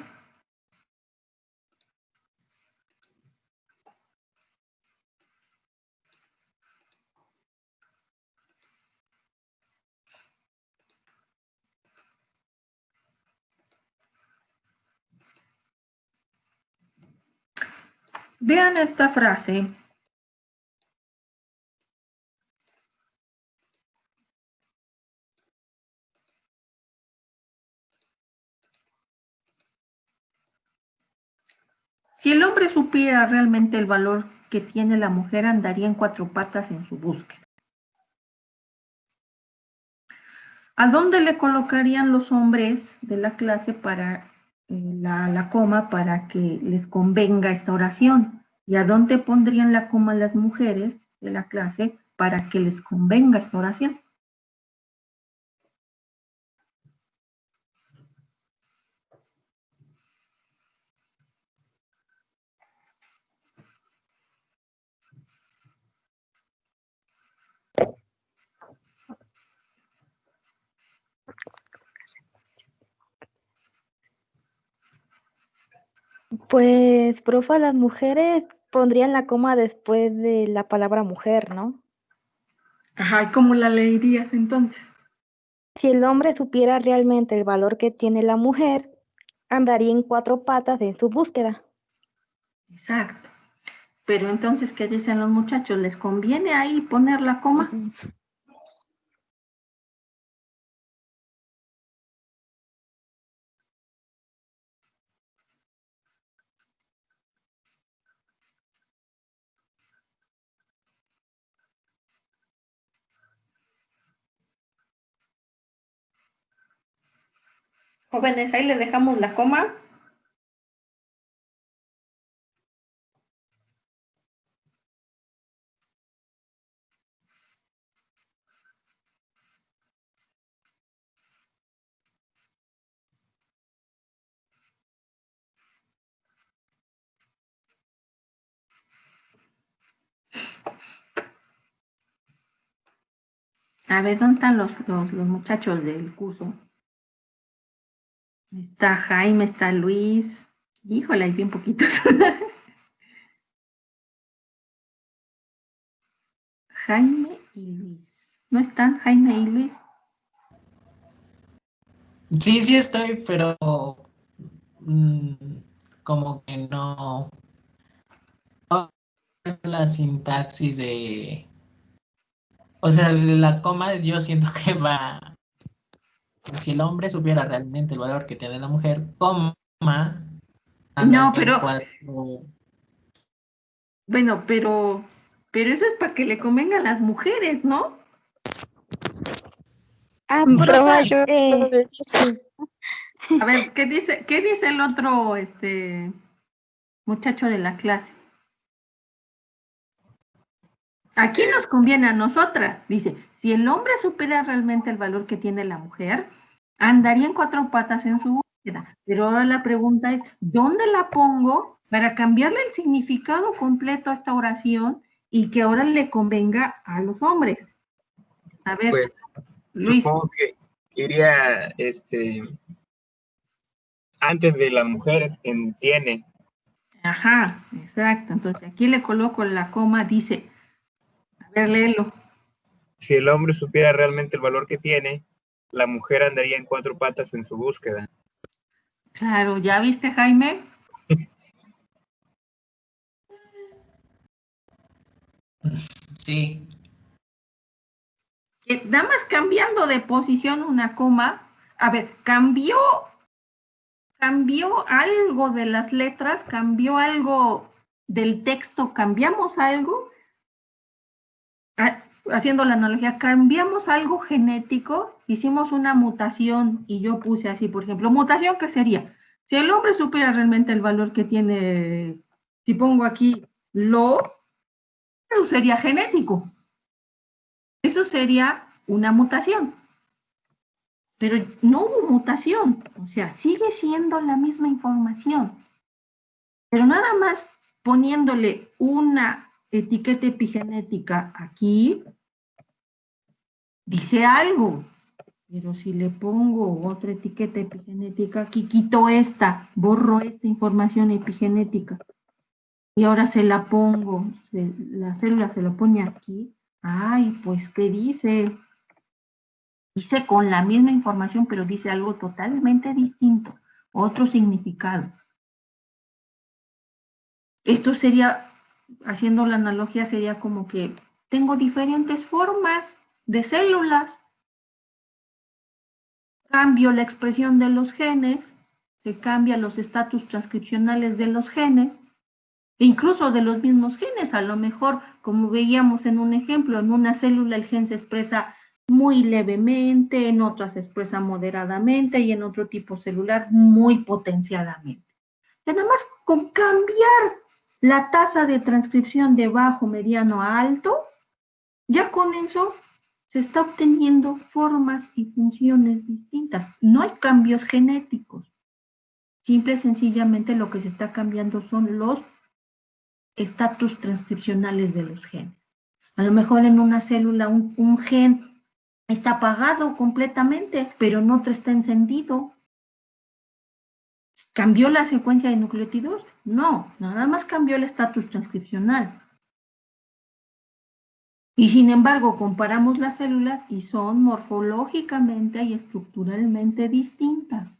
Vean esta frase. Si el hombre supiera realmente el valor que tiene la mujer, andaría en cuatro patas en su búsqueda. ¿A dónde le colocarían los hombres de la clase para la coma para que les convenga esta oración? ¿Y a dónde pondrían la coma las mujeres de la clase para que les convenga esta oración? Pues, profa, las mujeres pondrían la coma después de la palabra mujer, ¿no? Ajá, ¿y cómo la leerías entonces? Si el hombre supiera realmente el valor que tiene la mujer, andaría en cuatro patas en su búsqueda. Exacto. Pero entonces, ¿qué dicen los muchachos? ¿Les conviene ahí poner la coma? Jóvenes, ahí le dejamos la coma. A ver, ¿dónde están los muchachos del curso? Está Jaime, está Luis. Híjole, hay bien poquitos. Jaime y Luis. ¿No están Jaime y Luis? Sí, sí estoy, pero como que no la sintaxis de... O sea, la coma yo siento que va... Si el hombre supiera realmente el valor que tiene la mujer, coma, anda No, en pero, cuatro... bueno, pero eso es para que le convengan las mujeres, ¿no? Ah, Profa, profa, yo A ver, qué dice el otro, muchacho de la clase? Aquí nos conviene a nosotras. Dice, si el hombre supera realmente el valor que tiene la mujer, andaría en cuatro patas en su búsqueda. Pero ahora la pregunta es, ¿dónde la pongo para cambiarle el significado completo a esta oración y que ahora le convenga a los hombres? A ver, Pues Luis. supongo que iría antes de la mujer en tiene. Ajá, exacto. Entonces aquí le coloco la coma, dice, a ver, léelo. Si el hombre supiera realmente el valor que tiene, la mujer andaría en cuatro patas en su búsqueda. Claro, ¿ya viste, Jaime? Sí, Que nada más cambiando de posición una coma, a ver, cambió algo de las letras, cambió algo del texto, cambiamos algo, haciendo la analogía, cambiamos algo genético, hicimos una mutación y yo puse así, por ejemplo, mutación, ¿qué sería? Si el hombre supiera realmente el valor que tiene, si pongo aquí eso sería genético. Eso sería una mutación. Pero no hubo mutación, o sea, sigue siendo la misma información. Pero nada más poniéndole una etiqueta epigenética aquí, dice algo. Pero si le pongo otra etiqueta epigenética, aquí quito esta, borro esta información epigenética. Y ahora se la pongo, la célula se la pone aquí. Ay, pues, ¿qué dice? Dice con la misma información, pero dice algo totalmente distinto, otro significado. Esto sería, haciendo la analogía, sería como que tengo diferentes formas de células, cambio la expresión de los genes, se cambian los estatus transcripcionales de los genes, e incluso de los mismos genes. A lo mejor, como veíamos en un ejemplo, en una célula el gen se expresa muy levemente, en otras se expresa moderadamente y en otro tipo celular muy potenciadamente. Y nada más con cambiar la tasa de transcripción de bajo, mediano a alto, ya con eso se está obteniendo formas y funciones distintas. No hay cambios genéticos. Simple y sencillamente lo que se está cambiando son los estatus transcripcionales de los genes. A lo mejor en una célula un gen está apagado completamente, pero en otra está encendido. ¿Cambió la secuencia de nucleótidos? No, nada más cambió el estatus transcripcional. Y sin embargo, comparamos las células y son morfológicamente y estructuralmente distintas.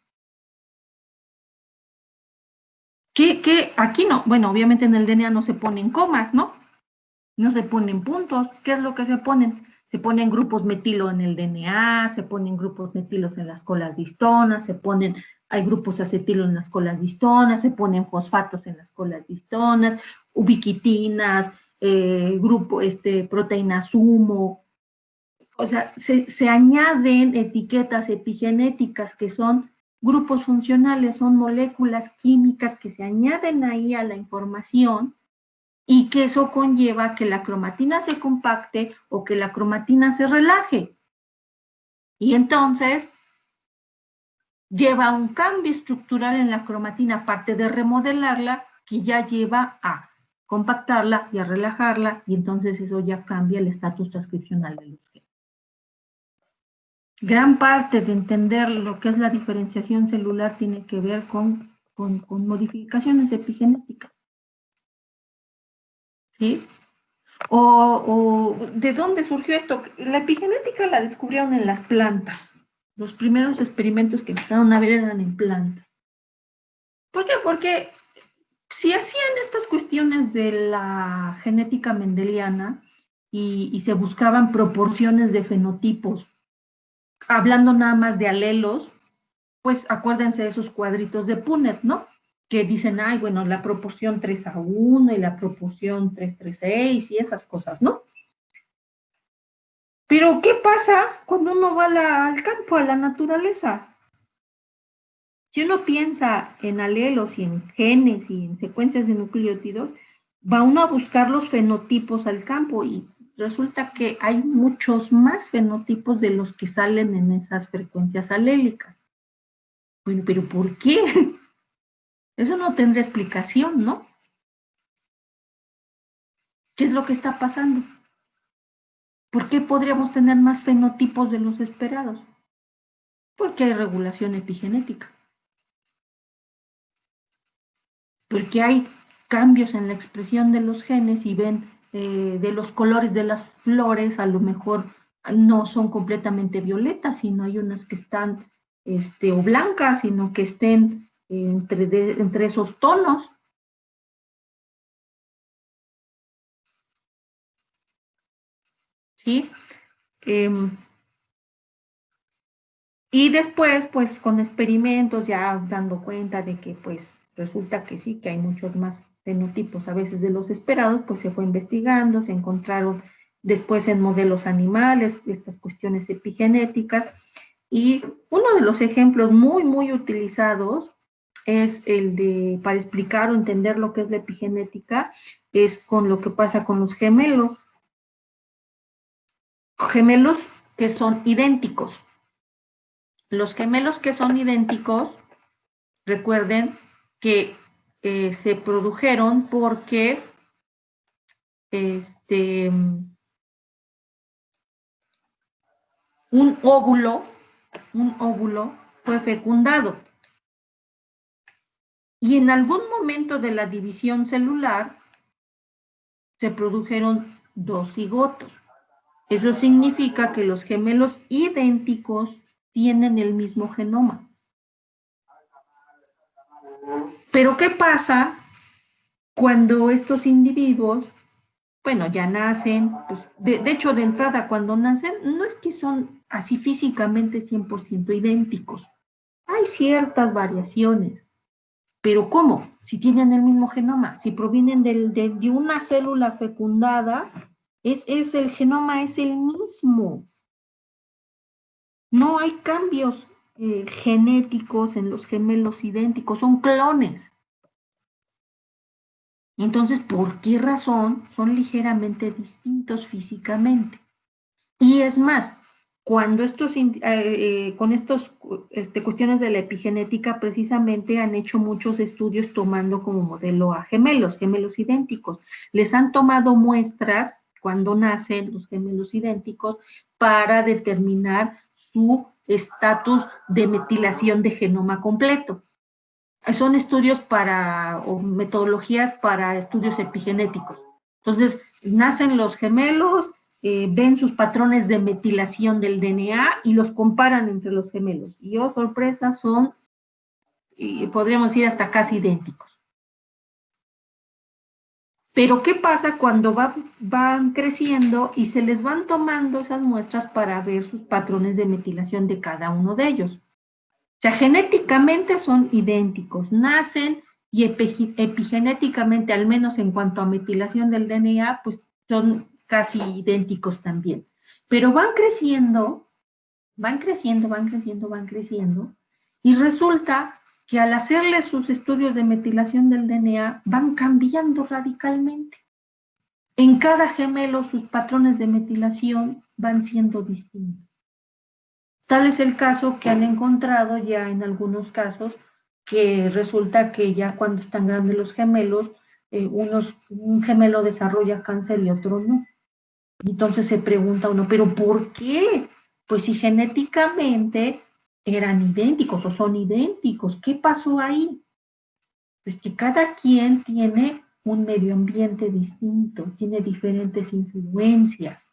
¿Qué? Aquí no, bueno, obviamente en el DNA no se ponen comas, ¿no? No se ponen puntos. ¿Qué es lo que se ponen? Se ponen grupos metilo en el DNA, se ponen grupos metilos en las colas de histonas, hay grupos acetilo en las colas de histonas, se ponen fosfatos en las colas de histonas, ubiquitinas, proteínas humo. O sea, se añaden etiquetas epigenéticas que son grupos funcionales, son moléculas químicas que se añaden ahí a la información y que eso conlleva que la cromatina se compacte o que la cromatina se relaje. Y entonces lleva un cambio estructural en la cromatina, aparte de remodelarla, que ya lleva a compactarla y a relajarla, y entonces eso ya cambia el estatus transcripcional de los genes. Gran parte de entender lo que es la diferenciación celular tiene que ver con modificaciones epigenéticas. ¿Sí? O ¿de dónde surgió esto? La epigenética la descubrieron en las plantas. Los primeros experimentos que empezaron a ver eran en plantas. ¿Por qué? Porque si hacían estas cuestiones de la genética mendeliana y se buscaban proporciones de fenotipos, hablando nada más de alelos, pues acuérdense de esos cuadritos de Punnett, ¿no? Que dicen, ay, bueno, la proporción 3:1 y la proporción 3:6 y esas cosas, ¿no? Pero, ¿qué pasa cuando uno va al campo, a la naturaleza? Si uno piensa en alelos y en genes y en secuencias de nucleótidos, va uno a buscar los fenotipos al campo y resulta que hay muchos más fenotipos de los que salen en esas frecuencias alélicas. Bueno, pero ¿por qué? Eso no tendría explicación, ¿no? ¿Qué es lo que está pasando? ¿Por qué podríamos tener más fenotipos de los esperados? Porque hay regulación epigenética. Porque hay cambios en la expresión de los genes y ven de los colores de las flores, a lo mejor no son completamente violetas, sino hay unas que están o blancas, sino que estén entre esos tonos. ¿Sí? Y después, pues con experimentos ya dando cuenta de que pues resulta que sí, que hay muchos más fenotipos a veces de los esperados, pues se fue investigando, se encontraron después en modelos animales estas cuestiones epigenéticas. Y uno de los ejemplos muy utilizados es el de, para explicar o entender lo que es la epigenética, es con lo que pasa con los gemelos. Gemelos que son idénticos. Los gemelos que son idénticos, recuerden que se produjeron porque un óvulo fue fecundado. Y en algún momento de la división celular se produjeron dos cigotos. Eso significa que los gemelos idénticos tienen el mismo genoma. Pero ¿qué pasa cuando estos individuos, bueno, ya nacen? Pues, de hecho, de entrada, cuando nacen, no es que son así físicamente 100% idénticos. Hay ciertas variaciones. Pero ¿cómo? Si tienen el mismo genoma, si provienen de una célula fecundada, el genoma es el mismo. No hay cambios genéticos en los gemelos idénticos, son clones. Entonces, ¿por qué razón son ligeramente distintos físicamente? Y es más, cuando con estas cuestiones de la epigenética, precisamente han hecho muchos estudios tomando como modelo a gemelos idénticos. Les han tomado muestras cuando nacen los gemelos idénticos para determinar su estatus de metilación de genoma completo. Son estudios o metodologías para estudios epigenéticos. Entonces, nacen los gemelos, ven sus patrones de metilación del DNA y los comparan entre los gemelos. Y oh, sorpresa, son, podríamos decir, hasta casi idénticos. Pero, ¿qué pasa cuando van creciendo y se les van tomando esas muestras para ver sus patrones de metilación de cada uno de ellos? O sea, genéticamente son idénticos, nacen y epigenéticamente, al menos en cuanto a metilación del DNA, pues son casi idénticos también. Pero van creciendo, y resulta que al hacerle sus estudios de metilación del DNA, van cambiando radicalmente. En cada gemelo sus patrones de metilación van siendo distintos. Tal es el caso que han encontrado ya en algunos casos, que resulta que ya cuando están grandes los gemelos, un gemelo desarrolla cáncer y otro no. Y entonces se pregunta uno, ¿pero por qué? Pues si genéticamente eran idénticos o son idénticos, ¿qué pasó ahí? Pues que cada quien tiene un medio ambiente distinto, tiene diferentes influencias.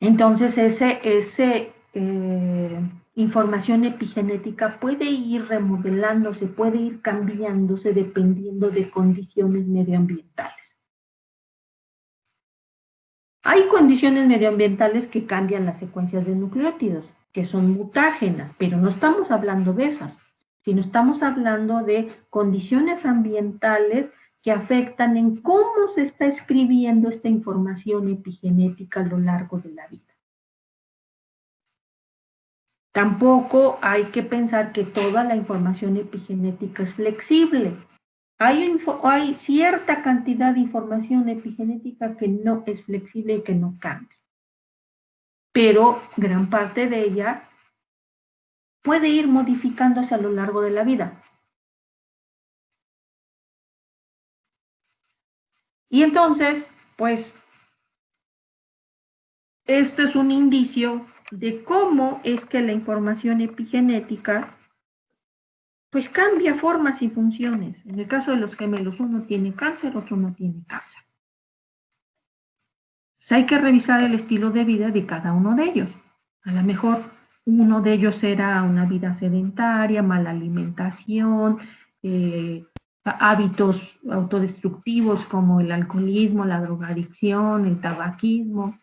Entonces, información epigenética puede ir remodelándose, puede ir cambiándose dependiendo de condiciones medioambientales. Hay condiciones medioambientales que cambian las secuencias de nucleótidos, que son mutágenas, pero no estamos hablando de esas, sino estamos hablando de condiciones ambientales que afectan en cómo se está escribiendo esta información epigenética a lo largo de la vida. Tampoco hay que pensar que toda la información epigenética es flexible. Hay cierta cantidad de información epigenética que no es flexible y que no cambia. Pero gran parte de ella puede ir modificándose a lo largo de la vida. Y entonces, pues, este es un indicio de cómo es que la información epigenética pues cambia formas y funciones. En el caso de los gemelos, uno tiene cáncer, otro no tiene cáncer. Pues hay que revisar el estilo de vida de cada uno de ellos. A lo mejor uno de ellos era una vida sedentaria, mala alimentación, hábitos autodestructivos como el alcoholismo, la drogadicción, el tabaquismo.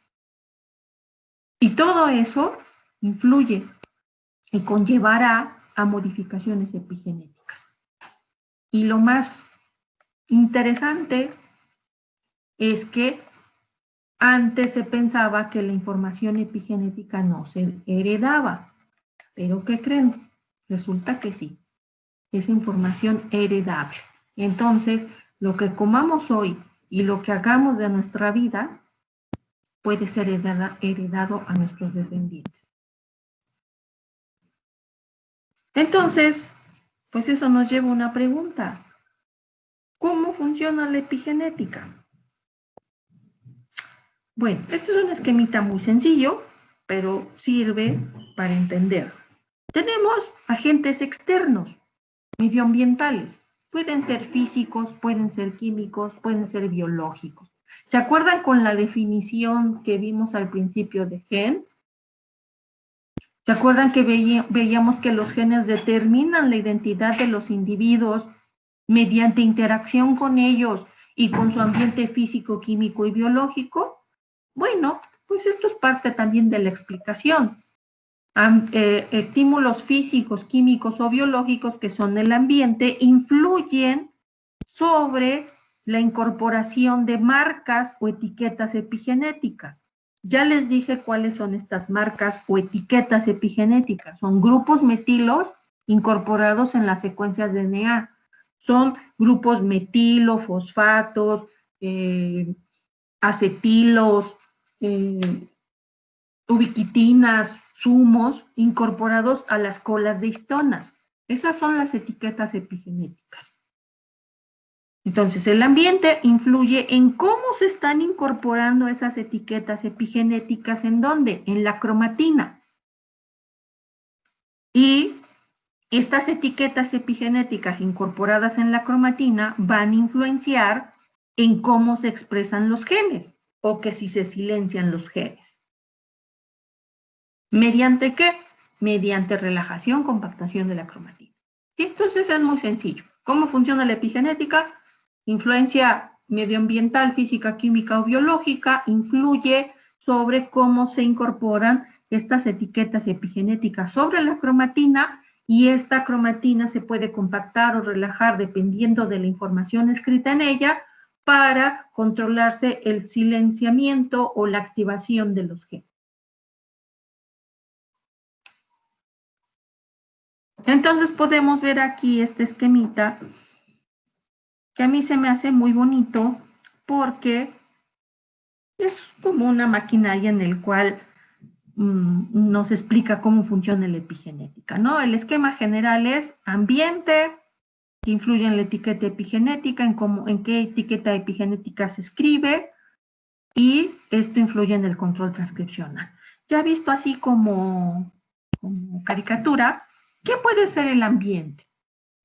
Y todo eso influye y conllevará a modificaciones epigenéticas. Y lo más interesante es que antes se pensaba que la información epigenética no se heredaba, pero ¿qué creen? Resulta que sí, es información heredable. Entonces, lo que comamos hoy y lo que hagamos de nuestra vida puede ser heredado a nuestros descendientes. Entonces, pues eso nos lleva a una pregunta. ¿Cómo funciona la epigenética? Bueno, este es un esquemita muy sencillo, pero sirve para entender. Tenemos agentes externos, medioambientales. Pueden ser físicos, pueden ser químicos, pueden ser biológicos. ¿Se acuerdan con la definición que vimos al principio de gen? ¿Se acuerdan que veíamos que los genes determinan la identidad de los individuos mediante interacción con ellos y con su ambiente físico, químico y biológico? Bueno, pues esto es parte también de la explicación. Estímulos físicos, químicos o biológicos que son el ambiente influyen sobre la incorporación de marcas o etiquetas epigenéticas. Ya les dije cuáles son estas marcas o etiquetas epigenéticas. Son grupos metilos incorporados en las secuencias de DNA. Son grupos metilo, fosfatos, acetilos, ubiquitinas, zumos incorporados a las colas de histonas. Esas son las etiquetas epigenéticas. Entonces, el ambiente influye en cómo se están incorporando esas etiquetas epigenéticas, ¿en dónde? En la cromatina. Y estas etiquetas epigenéticas incorporadas en la cromatina van a influenciar en cómo se expresan los genes o que si se silencian los genes. ¿Mediante qué? Mediante relajación, compactación de la cromatina. ¿Sí? Entonces es muy sencillo. ¿Cómo funciona la epigenética? Influencia medioambiental, física, química o biológica, influye sobre cómo se incorporan estas etiquetas epigenéticas sobre la cromatina, y esta cromatina se puede compactar o relajar dependiendo de la información escrita en ella para controlarse el silenciamiento o la activación de los genes. Entonces podemos ver aquí este esquemita que a mí se me hace muy bonito porque es como una maquinaria en el cual nos explica cómo funciona la epigenética, ¿no? El esquema general es ambiente, que influye en la etiqueta epigenética, en qué etiqueta epigenética se escribe, y esto influye en el control transcripcional. Ya visto así como caricatura, ¿qué puede ser el ambiente?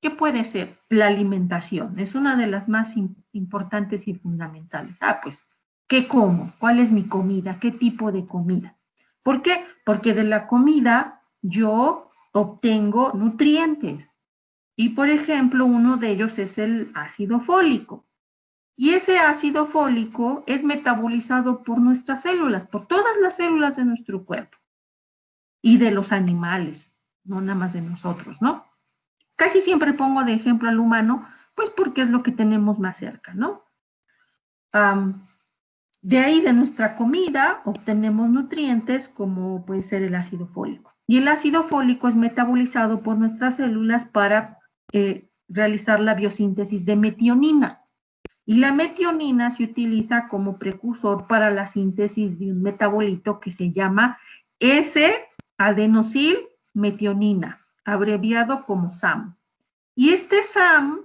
¿Qué puede ser? La alimentación. Es una de las más importantes y fundamentales. Pues, ¿qué como? ¿Cuál es mi comida? ¿Qué tipo de comida? ¿Por qué? Porque de la comida yo obtengo nutrientes. Y, por ejemplo, uno de ellos es el ácido fólico. Y ese ácido fólico es metabolizado por nuestras células, por todas las células de nuestro cuerpo. Y de los animales, no nada más de nosotros, ¿no? Casi siempre pongo de ejemplo al humano, pues porque es lo que tenemos más cerca, ¿no? De ahí, de nuestra comida, obtenemos nutrientes como puede ser el ácido fólico. Y el ácido fólico es metabolizado por nuestras células para realizar la biosíntesis de metionina. Y la metionina se utiliza como precursor para la síntesis de un metabolito que se llama S-adenosilmetionina, abreviado como SAM. Y este SAM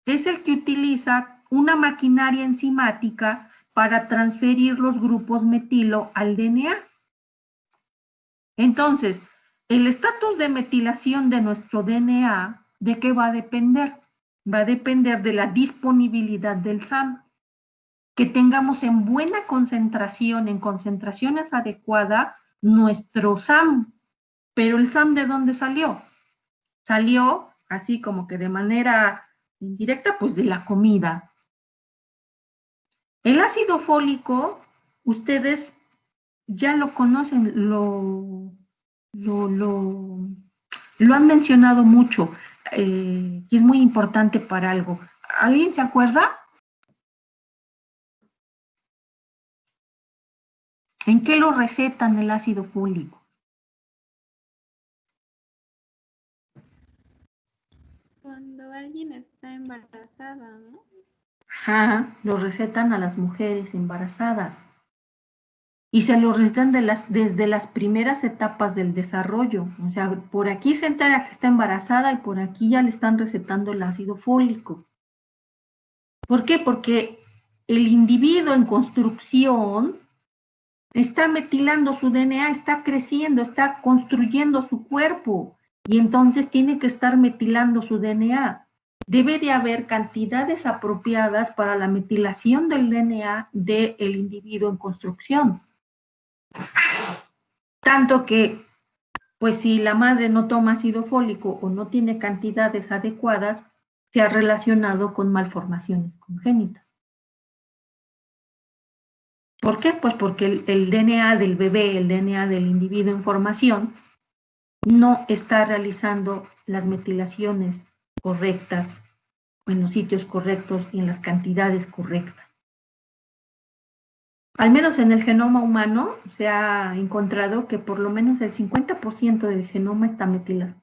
es el que utiliza una maquinaria enzimática para transferir los grupos metilo al DNA. Entonces, el estatus de metilación de nuestro DNA, ¿de qué va a depender? Va a depender de la disponibilidad del SAM. Que tengamos en buena concentración, en concentraciones adecuadas, nuestro SAM. Pero el SAM, ¿de dónde salió? Salió así como que de manera indirecta, pues de la comida. El ácido fólico, ustedes ya lo conocen, lo han mencionado mucho, y es muy importante para algo. ¿Alguien se acuerda? ¿En qué lo recetan el ácido fólico? Cuando alguien está embarazada, ¿no? Ajá, lo recetan a las mujeres embarazadas. Y se lo recetan desde las primeras etapas del desarrollo. O sea, por aquí se entera que está embarazada y por aquí ya le están recetando el ácido fólico. ¿Por qué? Porque el individuo en construcción está metilando su DNA, está creciendo, está construyendo su cuerpo y entonces tiene que estar metilando su DNA. Debe de haber cantidades apropiadas para la metilación del DNA del individuo en construcción. Tanto que, pues si la madre no toma ácido fólico o no tiene cantidades adecuadas, se ha relacionado con malformaciones congénitas. ¿Por qué? Pues porque el DNA del bebé, el DNA del individuo en formación, no está realizando las metilaciones correctas, en los sitios correctos y en las cantidades correctas. Al menos en el genoma humano se ha encontrado que por lo menos el 50% del genoma está metilado.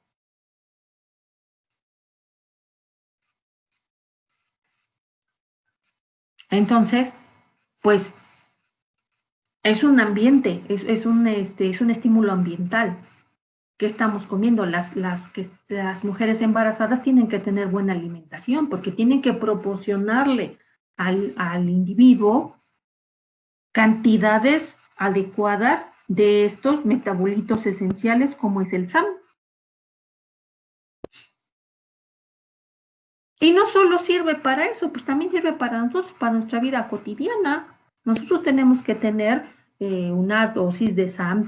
Entonces, pues es un ambiente, es un estímulo ambiental. ¿Qué estamos comiendo? Las mujeres embarazadas tienen que tener buena alimentación porque tienen que proporcionarle al individuo cantidades adecuadas de estos metabolitos esenciales como es el SAM. Y no solo sirve para eso, pues también sirve para nosotros, para nuestra vida cotidiana. Nosotros tenemos que tener una dosis de SAM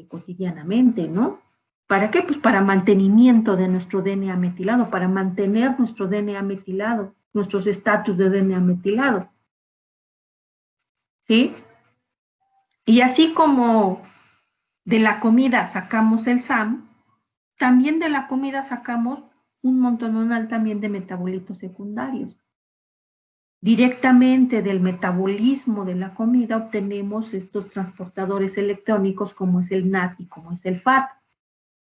cotidianamente, ¿no? ¿Para qué? Pues para mantenimiento de nuestro DNA metilado, para mantener nuestro DNA metilado, nuestros estatus de DNA metilado. ¿Sí? Y así como de la comida sacamos el SAM, también de la comida sacamos un montonal también de metabolitos secundarios. Directamente del metabolismo de la comida obtenemos estos transportadores electrónicos como es el NAT y como es el FAT.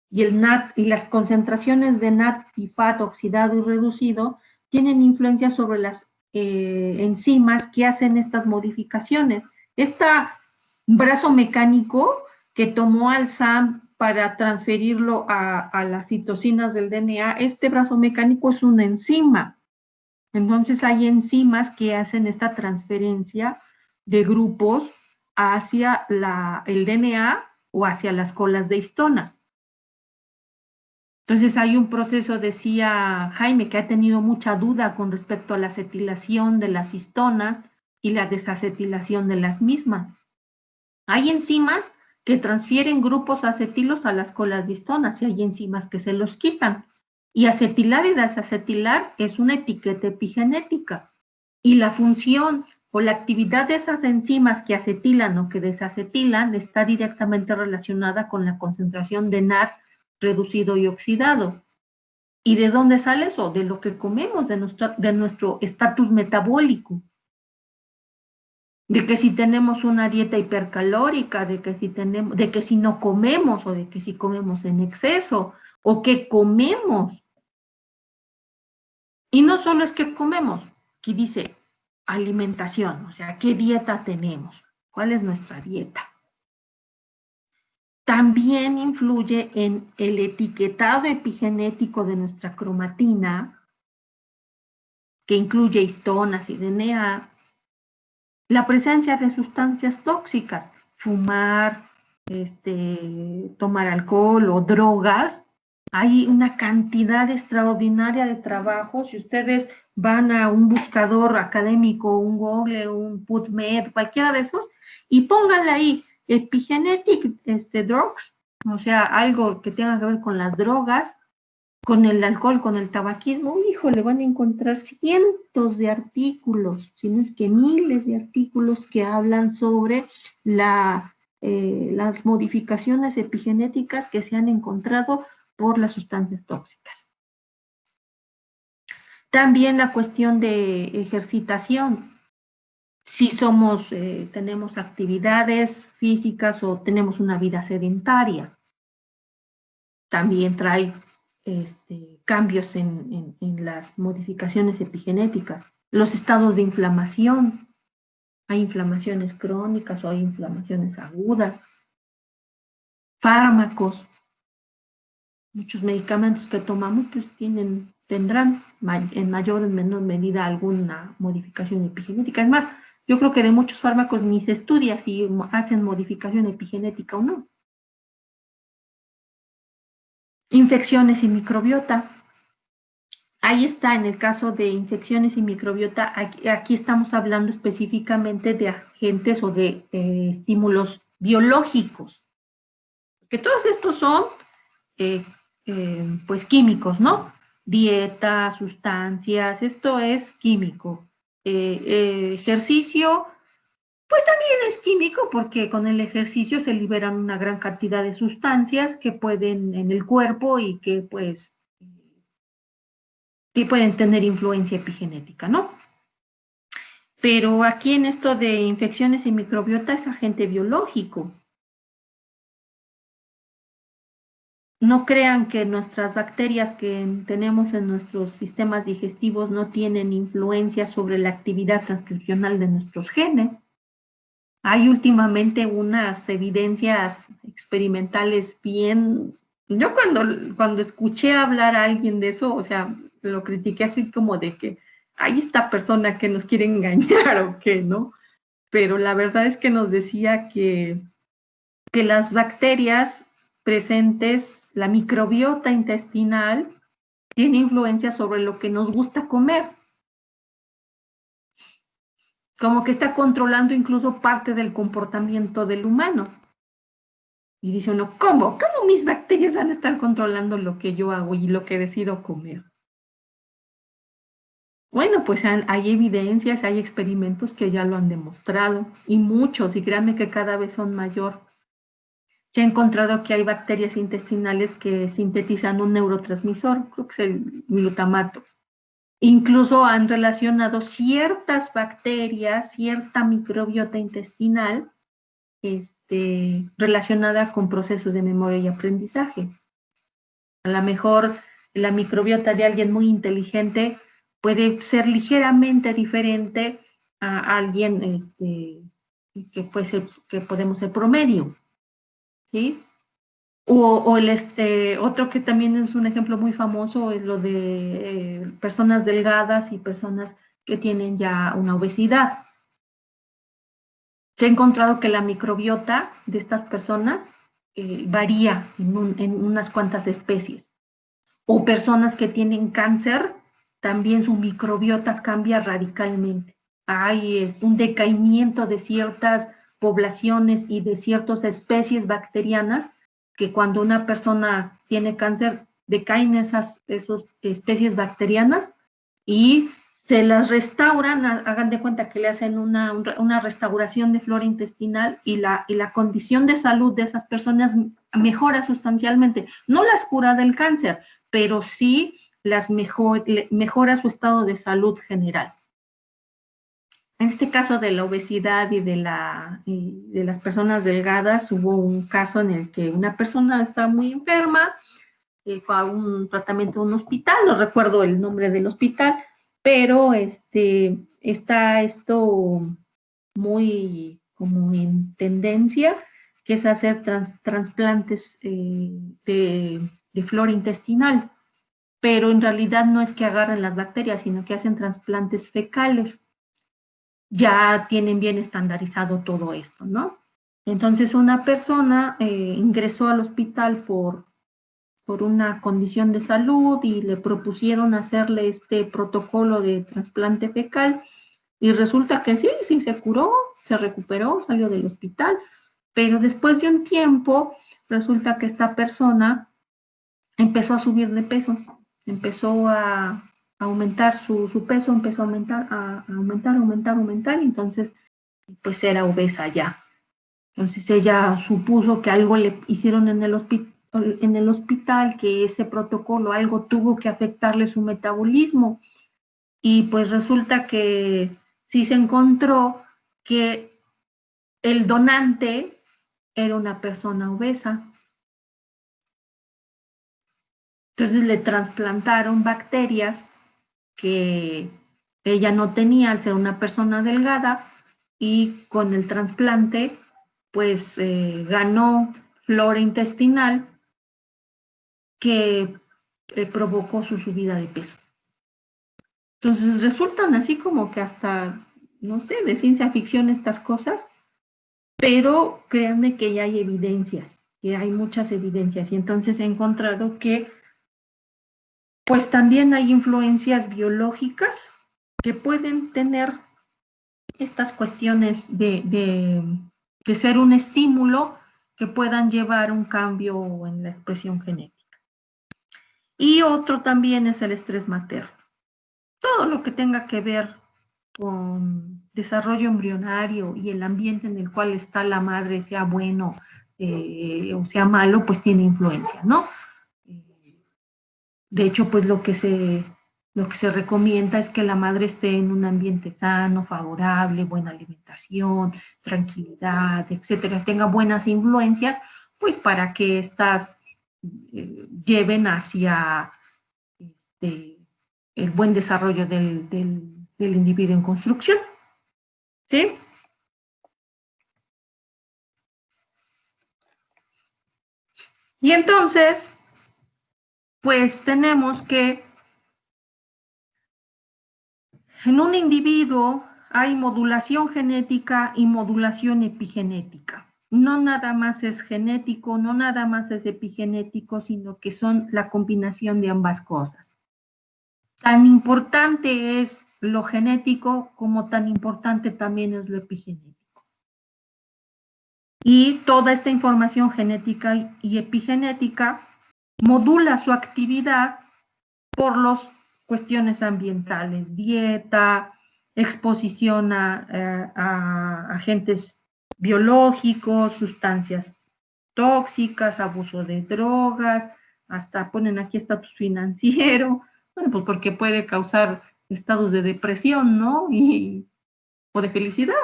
Y el NAT y las concentraciones de NAT y FAT oxidado y reducido tienen influencia sobre las enzimas que hacen estas modificaciones. Este brazo mecánico que tomó al SAM para transferirlo a las citocinas del DNA, este brazo mecánico es una enzima. Entonces hay enzimas que hacen esta transferencia de grupos hacia el DNA o hacia las colas de histonas. Entonces hay un proceso, decía Jaime, que ha tenido mucha duda con respecto a la acetilación de las histonas y la desacetilación de las mismas. Hay enzimas que transfieren grupos acetilos a las colas de histonas y hay enzimas que se los quitan. Y acetilar y desacetilar es una etiqueta epigenética. Y la función o la actividad de esas enzimas que acetilan o que desacetilan está directamente relacionada con la concentración de NAD reducido y oxidado. ¿Y de dónde sale eso? De lo que comemos, de nuestro estatus metabólico. De que si tenemos una dieta hipercalórica, de que si no comemos o de que si comemos en exceso o que comemos. Y no solo es que comemos, aquí dice alimentación, o sea, ¿qué dieta tenemos? ¿Cuál es nuestra dieta? También influye en el etiquetado epigenético de nuestra cromatina, que incluye histonas y DNA, La presencia de sustancias tóxicas, fumar, tomar alcohol o drogas. Hay una cantidad extraordinaria de trabajos. Si ustedes van a un buscador académico, un Google, un PubMed, cualquiera de esos, y pónganle ahí epigenetic drugs, o sea, algo que tenga que ver con las drogas, con el alcohol, con el tabaquismo, híjole, van a encontrar cientos de artículos, si no es que miles de artículos que hablan sobre las modificaciones epigenéticas que se han encontrado por las sustancias tóxicas. También la cuestión de ejercitación. Si tenemos actividades físicas o tenemos una vida sedentaria, también trae cambios en las modificaciones epigenéticas. Los estados de inflamación. Hay inflamaciones crónicas o hay inflamaciones agudas. Fármacos. Muchos medicamentos que tomamos pues tendrán en mayor o menor medida alguna modificación epigenética. Es más, yo creo que de muchos fármacos ni se estudia si hacen modificación epigenética o no. Infecciones y microbiota. Ahí está, en el caso de infecciones y microbiota, aquí estamos hablando específicamente de agentes o de estímulos biológicos. Que todos estos son, pues, químicos, ¿no? Dieta, sustancias, esto es químico. Ejercicio, pues también es químico porque con el ejercicio se liberan una gran cantidad de sustancias que pueden en el cuerpo y que, pues, que pueden tener influencia epigenética, ¿no? Pero aquí en esto de infecciones y microbiota es agente biológico. No crean que nuestras bacterias que tenemos en nuestros sistemas digestivos no tienen influencia sobre la actividad transcripcional de nuestros genes. Hay últimamente unas evidencias experimentales bien... Yo cuando escuché hablar a alguien de eso, o sea, lo critiqué así como de que hay esta persona que nos quiere engañar o qué, ¿no? Pero la verdad es que nos decía que las bacterias presentes, la microbiota intestinal, tiene influencia sobre lo que nos gusta comer. Como que está controlando incluso parte del comportamiento del humano. Y dice uno, ¿cómo? ¿Cómo mis bacterias van a estar controlando lo que yo hago y lo que decido comer? Bueno, pues hay evidencias, hay experimentos que ya lo han demostrado, y muchos, y créanme que cada vez son mayor. Se ha encontrado que hay bacterias intestinales que sintetizan un neurotransmisor, creo que es el glutamato. Incluso han relacionado ciertas bacterias, cierta microbiota intestinal, relacionada con procesos de memoria y aprendizaje. A lo mejor la microbiota de alguien muy inteligente puede ser ligeramente diferente a alguien que podemos ser promedio, ¿sí? O otro que también es un ejemplo muy famoso es lo de personas delgadas y personas que tienen ya una obesidad. Se ha encontrado que la microbiota de estas personas varía en unas cuantas especies. O personas que tienen cáncer, también su microbiota cambia radicalmente. Hay un decaimiento de ciertas poblaciones y de ciertas especies bacterianas que cuando una persona tiene cáncer decaen esas especies bacterianas y se las restauran, hagan de cuenta que le hacen una restauración de flora intestinal y la condición de salud de esas personas mejora sustancialmente. No las cura del cáncer, pero sí mejora su estado de salud general. En este caso de la obesidad y de las personas delgadas, hubo un caso en el que una persona está muy enferma, fue a un tratamiento en un hospital, no recuerdo el nombre del hospital, pero está esto muy como en tendencia, que es hacer trasplantes de flora intestinal, pero en realidad no es que agarren las bacterias, sino que hacen trasplantes fecales. ya tienen bien estandarizado todo esto, ¿no? Entonces una persona ingresó al hospital por una condición de salud y le propusieron hacerle este protocolo de trasplante fecal y resulta que sí, sí se curó, se recuperó, salió del hospital, pero después de un tiempo resulta que esta persona empezó a subir de peso, empezó a aumentar su peso, empezó a aumentar, y entonces pues era obesa ya. Entonces ella supuso que algo le hicieron en el hospital, que ese protocolo, algo tuvo que afectarle su metabolismo. Y pues resulta que sí se encontró que el donante era una persona obesa. Entonces le trasplantaron bacterias que ella no tenía al ser una persona delgada, y con el trasplante pues ganó flora intestinal que provocó su subida de peso. Entonces resultan así como que hasta, no sé, de ciencia ficción estas cosas, pero créanme que ya hay evidencias, que hay muchas evidencias, y entonces he encontrado que pues también hay influencias biológicas que pueden tener estas cuestiones de ser un estímulo que puedan llevar un cambio en la expresión genética. Y otro también es el estrés materno. Todo lo que tenga que ver con desarrollo embrionario y el ambiente en el cual está la madre, sea bueno o sea malo, pues tiene influencia, ¿no? De hecho, pues lo que se recomienda es que la madre esté en un ambiente sano, favorable, buena alimentación, tranquilidad, etcétera, tenga buenas influencias, pues para que estas lleven hacia el buen desarrollo del individuo en construcción. ¿Sí? Y entonces, pues tenemos que en un individuo hay modulación genética y modulación epigenética. No nada más es genético, no nada más es epigenético, sino que son la combinación de ambas cosas. Tan importante es lo genético como tan importante también es lo epigenético. Y toda esta información genética y epigenética modula su actividad por las cuestiones ambientales, dieta, exposición a agentes biológicos, sustancias tóxicas, abuso de drogas, hasta ponen aquí estatus financiero, bueno, pues porque puede causar estados de depresión, ¿no? O de felicidad.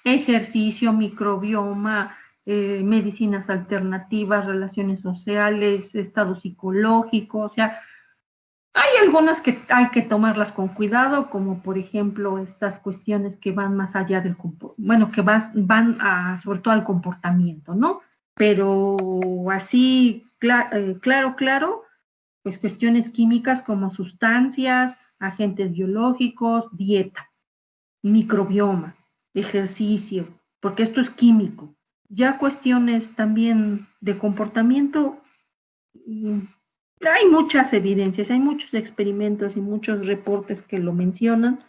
Ejercicio, microbioma, medicinas alternativas, relaciones sociales, estado psicológico, o sea, hay algunas que hay que tomarlas con cuidado, como por ejemplo estas cuestiones que van más allá del bueno, que van sobre todo al comportamiento, ¿no? Pero así, claro, pues cuestiones químicas como sustancias, agentes biológicos, dieta, microbioma, ejercicio, porque esto es químico. Ya cuestiones también de comportamiento, hay muchas evidencias, hay muchos experimentos y muchos reportes que lo mencionan.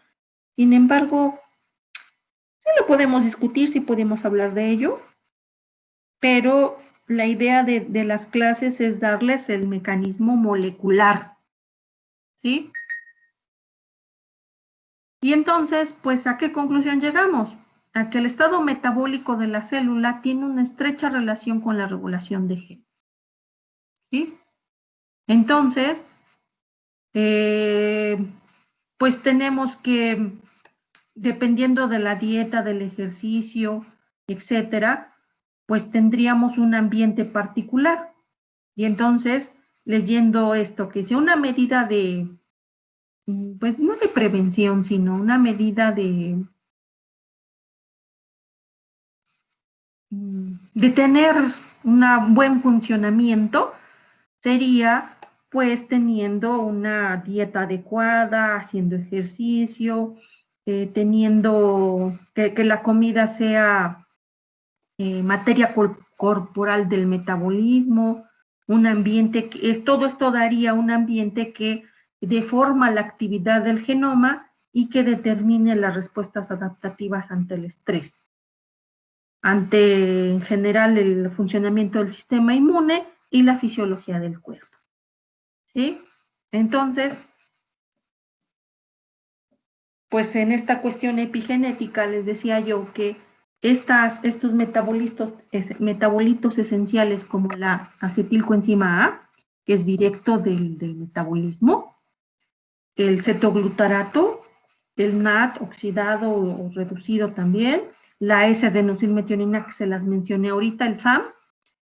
Sin embargo, sí lo podemos discutir, sí podemos hablar de ello, pero la idea de las clases es darles el mecanismo molecular, ¿sí? Y entonces, pues, ¿a qué conclusión llegamos? A que el estado metabólico de la célula tiene una estrecha relación con la regulación de genes, ¿sí? Entonces, pues tenemos que, dependiendo de la dieta, del ejercicio, etcétera, pues tendríamos un ambiente particular. Y entonces, leyendo esto, que sea una medida de, pues no de prevención, sino una medida de tener un buen funcionamiento, sería pues teniendo una dieta adecuada, haciendo ejercicio, teniendo que la comida sea materia corporal del metabolismo, un ambiente que todo esto daría un ambiente que deforma la actividad del genoma y que determine las respuestas adaptativas ante el estrés, ante en general el funcionamiento del sistema inmune y la fisiología del cuerpo. ¿Sí? Entonces, pues en esta cuestión epigenética les decía yo que estos metabolitos esenciales como la acetilcoenzima A, que es directo del metabolismo, el cetoglutarato, el NAT oxidado o reducido también, la S-adenosilmetionina que se las mencioné ahorita, el SAM,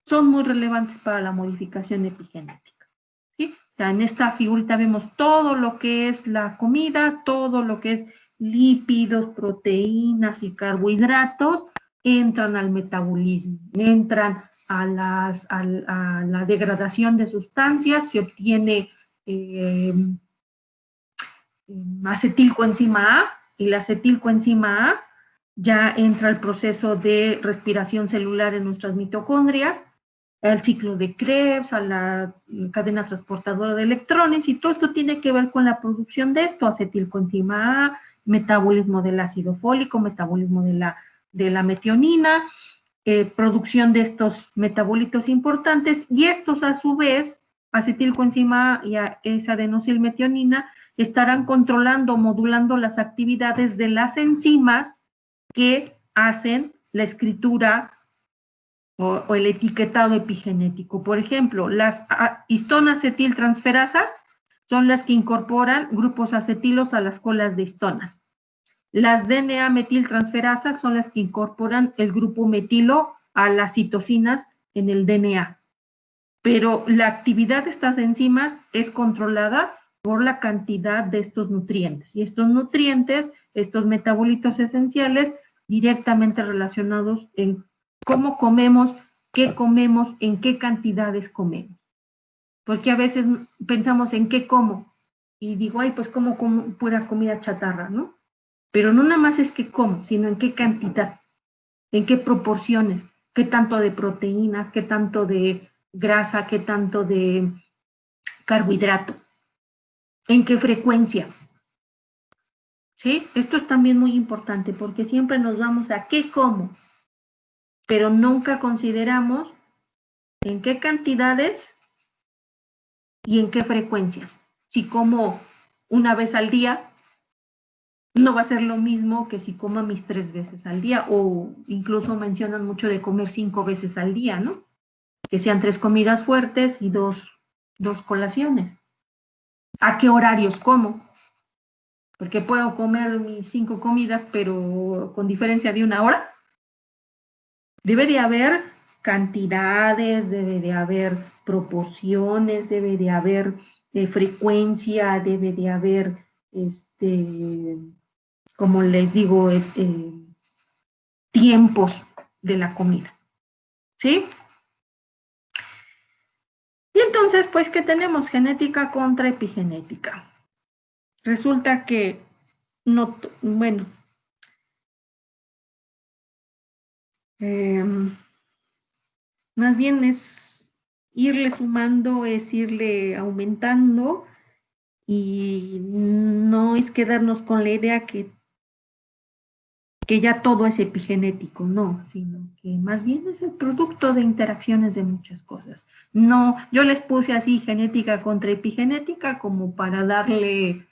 son muy relevantes para la modificación epigenética. ¿Sí? O sea, en esta figurita vemos todo lo que es la comida, todo lo que es lípidos, proteínas y carbohidratos, entran al metabolismo, entran a la degradación de sustancias, se obtiene acetilcoenzima A, y la acetilcoenzima A ya entra al proceso de respiración celular en nuestras mitocondrias, al ciclo de Krebs, a la cadena transportadora de electrones, y todo esto tiene que ver con la producción de esto, acetilcoenzima A, metabolismo del ácido fólico, metabolismo de la metionina, producción de estos metabolitos importantes, y estos a su vez, acetilcoenzima A y esa adenosilmetionina, estarán controlando, modulando las actividades de las enzimas que hacen la escritura o el etiquetado epigenético. Por ejemplo, las histonas acetiltransferasas son las que incorporan grupos acetilos a las colas de histonas. Las DNA metiltransferasas son las que incorporan el grupo metilo a las citosinas en el DNA. Pero la actividad de estas enzimas es controlada por la cantidad de estos nutrientes. Y estos nutrientes, estos metabolitos esenciales, directamente relacionados en cómo comemos, en qué cantidades comemos. Porque a veces pensamos en qué como, y digo, ay, pues como pura comida chatarra, ¿no? Pero no nada más es que como, sino en qué cantidad, en qué proporciones, qué tanto de proteínas, qué tanto de grasa, qué tanto de carbohidrato, en qué frecuencia. ¿Sí? Esto es también muy importante porque siempre nos vamos a qué como, pero nunca consideramos en qué cantidades y en qué frecuencias. Si como una vez al día, no va a ser lo mismo que si como mis 3 veces al día, o incluso mencionan mucho de comer 5 veces al día, ¿no? Que sean 3 comidas fuertes y 2 colaciones. ¿A qué horarios como? Porque puedo comer mis 5 comidas, pero con diferencia de 1 hora. Debe de haber cantidades, debe de haber proporciones, debe de haber frecuencia, debe de haber, como les digo, tiempos de la comida. ¿Sí? Y entonces, pues, ¿qué tenemos? Genética contra epigenética. Resulta que, no, bueno, más bien es irle sumando, es irle aumentando, y no es quedarnos con la idea que ya todo es epigenético, no, sino que más bien es el producto de interacciones de muchas cosas. No, yo les puse así genética contra epigenética como para darle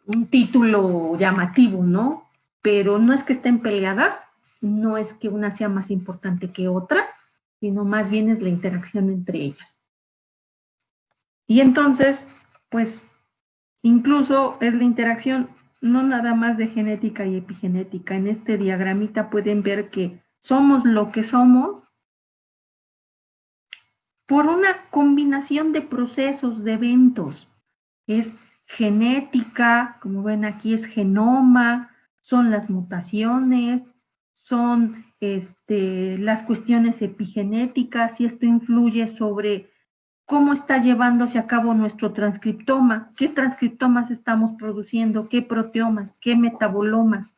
un título llamativo, ¿no? Pero no es que estén peleadas, no es que una sea más importante que otra, sino más bien es la interacción entre ellas. Y entonces, pues, incluso es la interacción no nada más de genética y epigenética. En este diagramita pueden ver que somos lo que somos por una combinación de procesos, de eventos. Es genética, como ven aquí es genoma, son las mutaciones, son las cuestiones epigenéticas, y esto influye sobre cómo está llevándose a cabo nuestro transcriptoma, qué transcriptomas estamos produciendo, qué proteomas, qué metabolomas,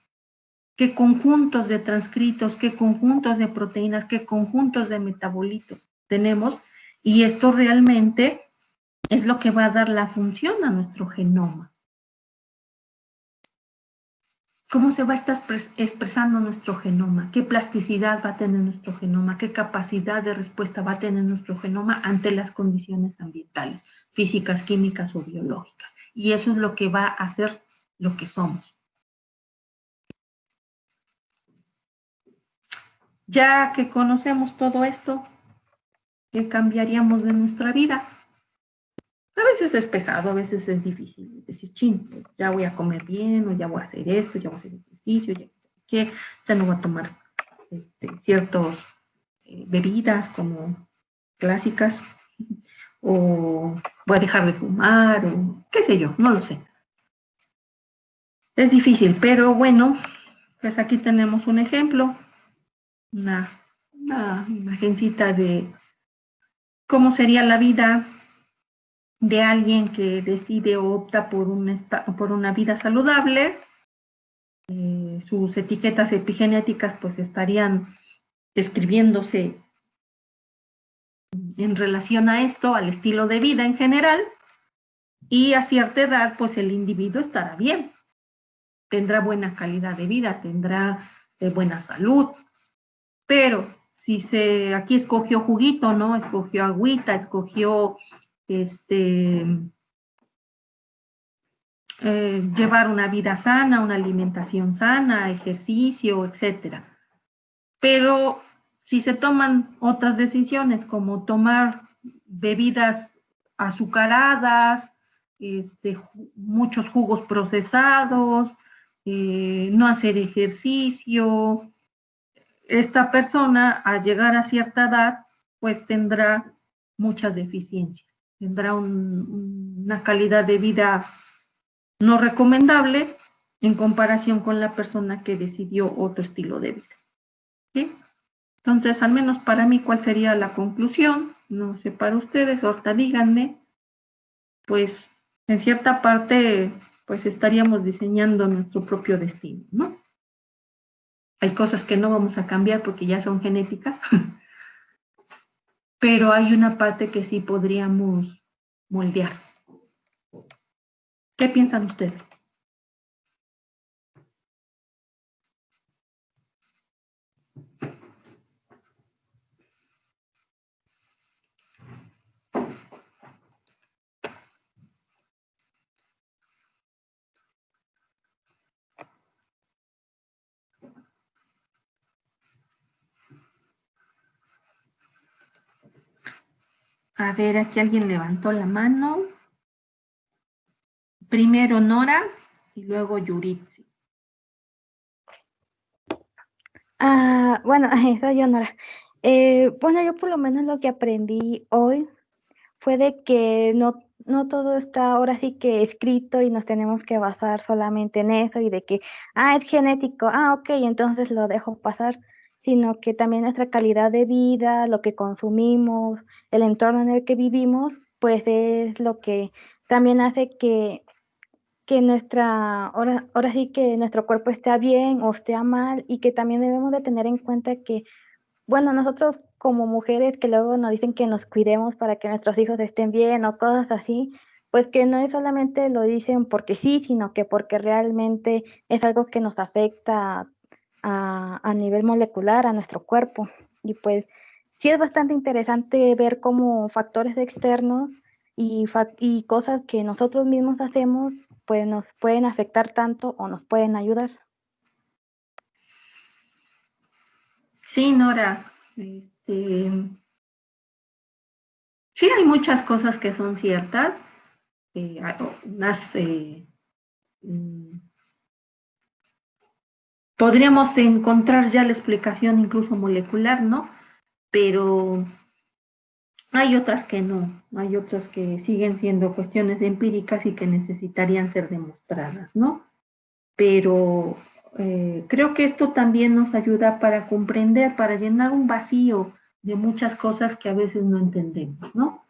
qué conjuntos de transcritos, qué conjuntos de proteínas, qué conjuntos de metabolitos tenemos, y esto realmente es lo que va a dar la función a nuestro genoma. ¿Cómo se va a estar expresando nuestro genoma? ¿Qué plasticidad va a tener nuestro genoma? ¿Qué capacidad de respuesta va a tener nuestro genoma ante las condiciones ambientales, físicas, químicas o biológicas? Y eso es lo que va a hacer lo que somos. Ya que conocemos todo esto, ¿qué cambiaríamos de nuestra vida? A veces es pesado, a veces es difícil. Decir, chin, ya voy a comer bien, o ya voy a hacer esto, ya voy a hacer ejercicio, ya no voy a tomar ciertas bebidas como clásicas, o voy a dejar de fumar, o qué sé yo, no lo sé. Es difícil, pero bueno, pues aquí tenemos un ejemplo, una imagencita de cómo sería la vida de alguien que decide o opta por una vida saludable. Sus etiquetas epigenéticas pues estarían describiéndose en relación a esto, al estilo de vida en general, y a cierta edad pues el individuo estará bien, tendrá buena calidad de vida, tendrá buena salud, pero si aquí escogió juguito, ¿no? Escogió agüita, escogió llevar una vida sana, una alimentación sana, ejercicio, etcétera. Pero si se toman otras decisiones, como tomar bebidas azucaradas, muchos jugos procesados, no hacer ejercicio, esta persona al llegar a cierta edad, pues tendrá muchas deficiencias, tendrá una calidad de vida no recomendable en comparación con la persona que decidió otro estilo de vida. ¿Sí? Entonces, al menos para mí, ¿cuál sería la conclusión? No sé, para ustedes, ahorita díganme, pues en cierta parte, pues estaríamos diseñando nuestro propio destino, ¿no? Hay cosas que no vamos a cambiar porque ya son genéticas, pero hay una parte que sí podríamos moldear. ¿Qué piensan ustedes? A ver, aquí alguien levantó la mano. Primero Nora y luego Yuritsi. Bueno, soy yo, Nora. Bueno, yo por lo menos lo que aprendí hoy fue de que no todo está ahora sí que escrito y nos tenemos que basar solamente en eso y de que, es genético, ok, entonces lo dejo pasar, sino que también nuestra calidad de vida, lo que consumimos, el entorno en el que vivimos, pues es lo que también hace que ahora sí que nuestro cuerpo esté bien o esté mal y que también debemos de tener en cuenta que, bueno, nosotros como mujeres que luego nos dicen que nos cuidemos para que nuestros hijos estén bien o cosas así, pues que no es solamente lo dicen porque sí, sino que porque realmente es algo que nos afecta a nivel molecular, a nuestro cuerpo. Y pues sí es bastante interesante ver cómo factores externos y cosas que nosotros mismos hacemos, pues nos pueden afectar tanto o nos pueden ayudar. Sí, Nora. Sí, hay muchas cosas que son ciertas. Podríamos encontrar ya la explicación incluso molecular, ¿no? Pero hay otras que no. Hay otras que siguen siendo cuestiones empíricas y que necesitarían ser demostradas, ¿no? Pero creo que esto también nos ayuda para comprender, para llenar un vacío de muchas cosas que a veces no entendemos, ¿no?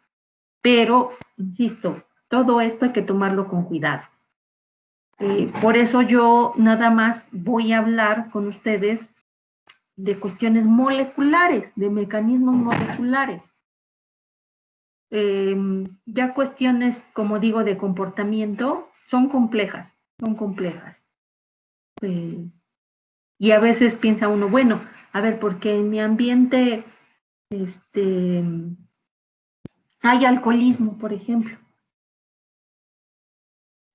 Pero, insisto, todo esto hay que tomarlo con cuidado. Por eso yo nada más voy a hablar con ustedes de cuestiones moleculares, de mecanismos moleculares. Ya cuestiones, como digo, de comportamiento son complejas, son complejas. Y a veces piensa uno, bueno, a ver, porque en mi ambiente hay alcoholismo, por ejemplo.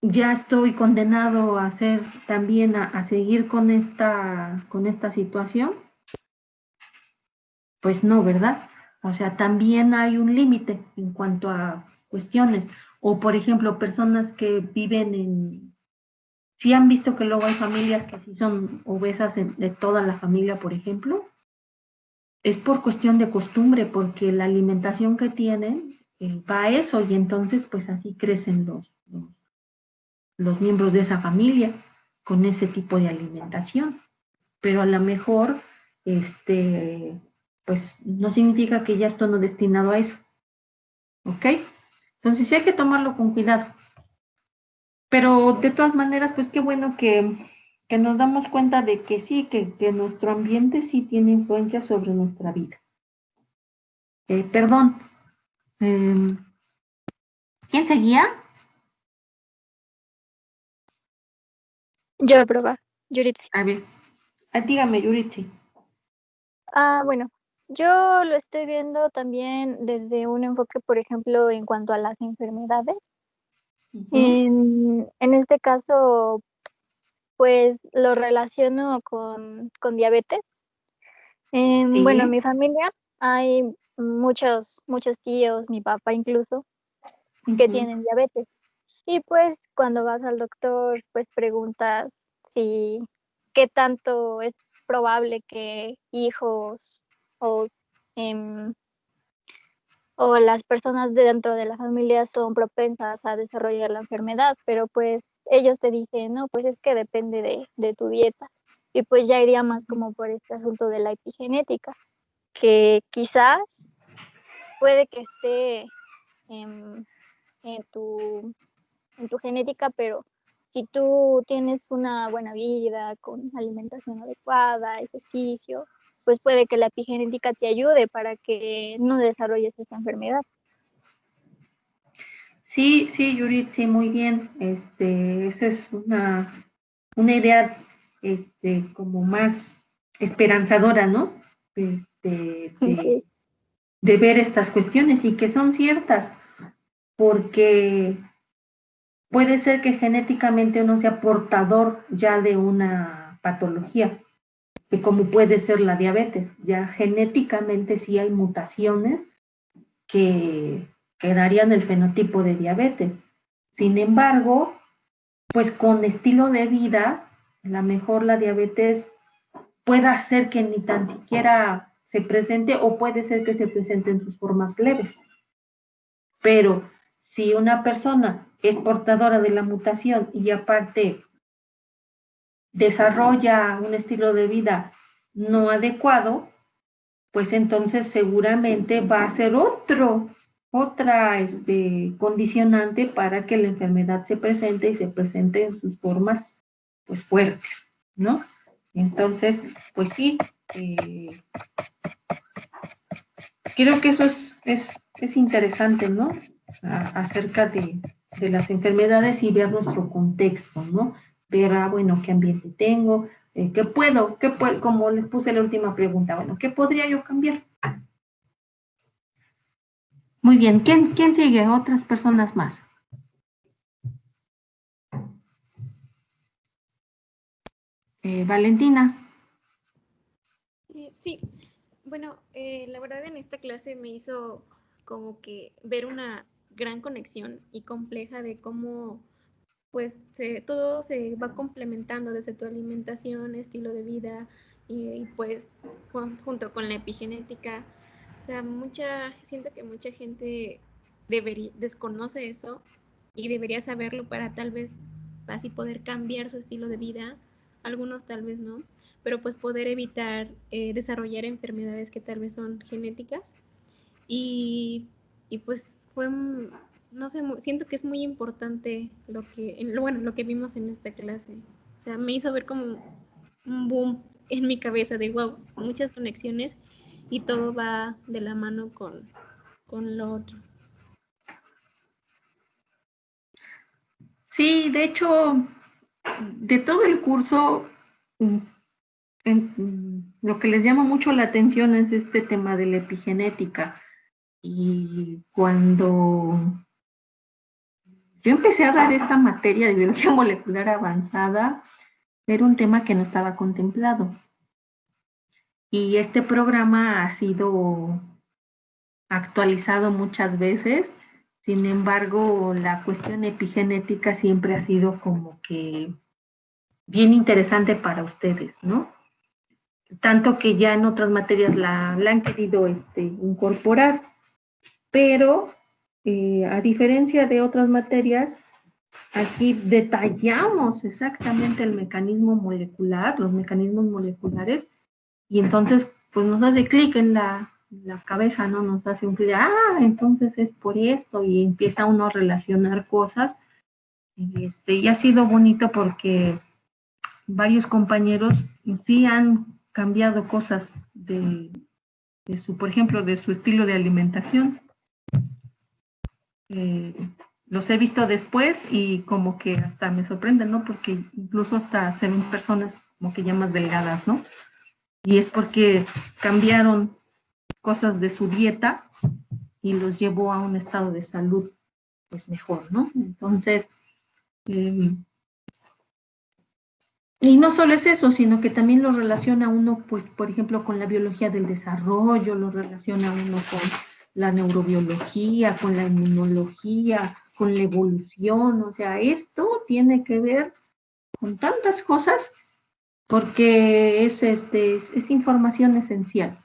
Ya estoy condenado a hacer también a seguir con esta situación. Pues no, ¿verdad? O sea, también hay un límite en cuanto a cuestiones. O, por ejemplo, personas que viven sí han visto que luego hay familias que sí son obesas de toda la familia, por ejemplo. Es por cuestión de costumbre, porque la alimentación que tienen va a eso y entonces pues así crecen los miembros de esa familia con ese tipo de alimentación. Pero a lo mejor, pues no significa que ya estoy no destinado a eso. ¿Ok? Entonces sí hay que tomarlo con cuidado. Pero de todas maneras, pues qué bueno que nos damos cuenta de que sí, que nuestro ambiente sí tiene influencia sobre nuestra vida. Perdón. ¿Quién seguía? Yo prueba, Yuritsi. A ver, dígame, Yuritsi. Bueno, yo lo estoy viendo también desde un enfoque, por ejemplo, en cuanto a las enfermedades. En este caso, pues lo relaciono con diabetes. Sí. Bueno, en mi familia hay muchos tíos, mi papá incluso, que tienen diabetes. Y pues cuando vas al doctor, pues preguntas si qué tanto es probable que hijos o, em, o las personas dentro de la familia son propensas a desarrollar la enfermedad, pero pues ellos te dicen, no, pues es que depende de tu dieta. Y pues ya iría más como por este asunto de la epigenética, que quizás puede que esté en tu genética, pero si tú tienes una buena vida con alimentación adecuada, ejercicio, pues puede que la epigenética te ayude para que no desarrolles esta enfermedad. Sí, Yuritsi, muy bien. Esa es una idea como más esperanzadora, ¿no? Sí. De ver estas cuestiones y que son ciertas, porque puede ser que genéticamente uno sea portador ya de una patología, como puede ser la diabetes. Ya genéticamente sí hay mutaciones que darían el fenotipo de diabetes. Sin embargo, pues con estilo de vida, a lo mejor la diabetes puede hacer que ni tan siquiera se presente o puede ser que se presente en sus formas leves. Pero si una persona es portadora de la mutación y aparte desarrolla un estilo de vida no adecuado, pues entonces seguramente va a ser otra condicionante para que la enfermedad se presente y se presente en sus formas pues fuertes, ¿no? Entonces, pues sí, creo que eso es interesante, ¿no? Acerca de las enfermedades y ver nuestro contexto, ¿no? Ver, bueno, qué ambiente tengo, qué puedo, como les puse la última pregunta, bueno, ¿qué podría yo cambiar? Muy bien, ¿quién sigue? Otras personas más. Valentina. Sí, bueno, la verdad en esta clase me hizo como que ver una gran conexión y compleja de cómo pues todo se va complementando desde tu alimentación, estilo de vida y pues junto con la epigenética. O sea, siento que mucha gente desconoce eso y debería saberlo para tal vez así poder cambiar su estilo de vida. Algunos tal vez no, pero pues poder evitar desarrollar enfermedades que tal vez son genéticas. Y y pues fue, no sé, siento que es muy importante lo que vimos en esta clase. O sea, me hizo ver como un boom en mi cabeza de wow, muchas conexiones y todo va de la mano con lo otro. Sí, de hecho, de todo el curso, lo que les llama mucho la atención es este tema de la epigenética. Y cuando yo empecé a dar esta materia de biología molecular avanzada, era un tema que no estaba contemplado. Y este programa ha sido actualizado muchas veces. Sin embargo, la cuestión epigenética siempre ha sido como que bien interesante para ustedes, ¿no? Tanto que ya en otras materias la han querido incorporar, pero a diferencia de otras materias, aquí detallamos exactamente el mecanismo molecular, los mecanismos moleculares, y entonces pues nos hace clic en la cabeza, ¿no? Nos hace un clic, entonces es por esto, y empieza uno a relacionar cosas, y ha sido bonito porque varios compañeros sí han cambiado cosas de su, por ejemplo, de su estilo de alimentación. Los he visto después y como que hasta me sorprenden, ¿no? Porque incluso hasta se ven personas como que ya más delgadas, ¿no? Y es porque cambiaron cosas de su dieta y los llevó a un estado de salud pues mejor, ¿no? Entonces, y no solo es eso, sino que también lo relaciona uno, pues, por ejemplo, con la biología del desarrollo, lo relaciona uno con la neurobiología, con la inmunología, con la evolución, o sea, esto tiene que ver con tantas cosas porque es información esencial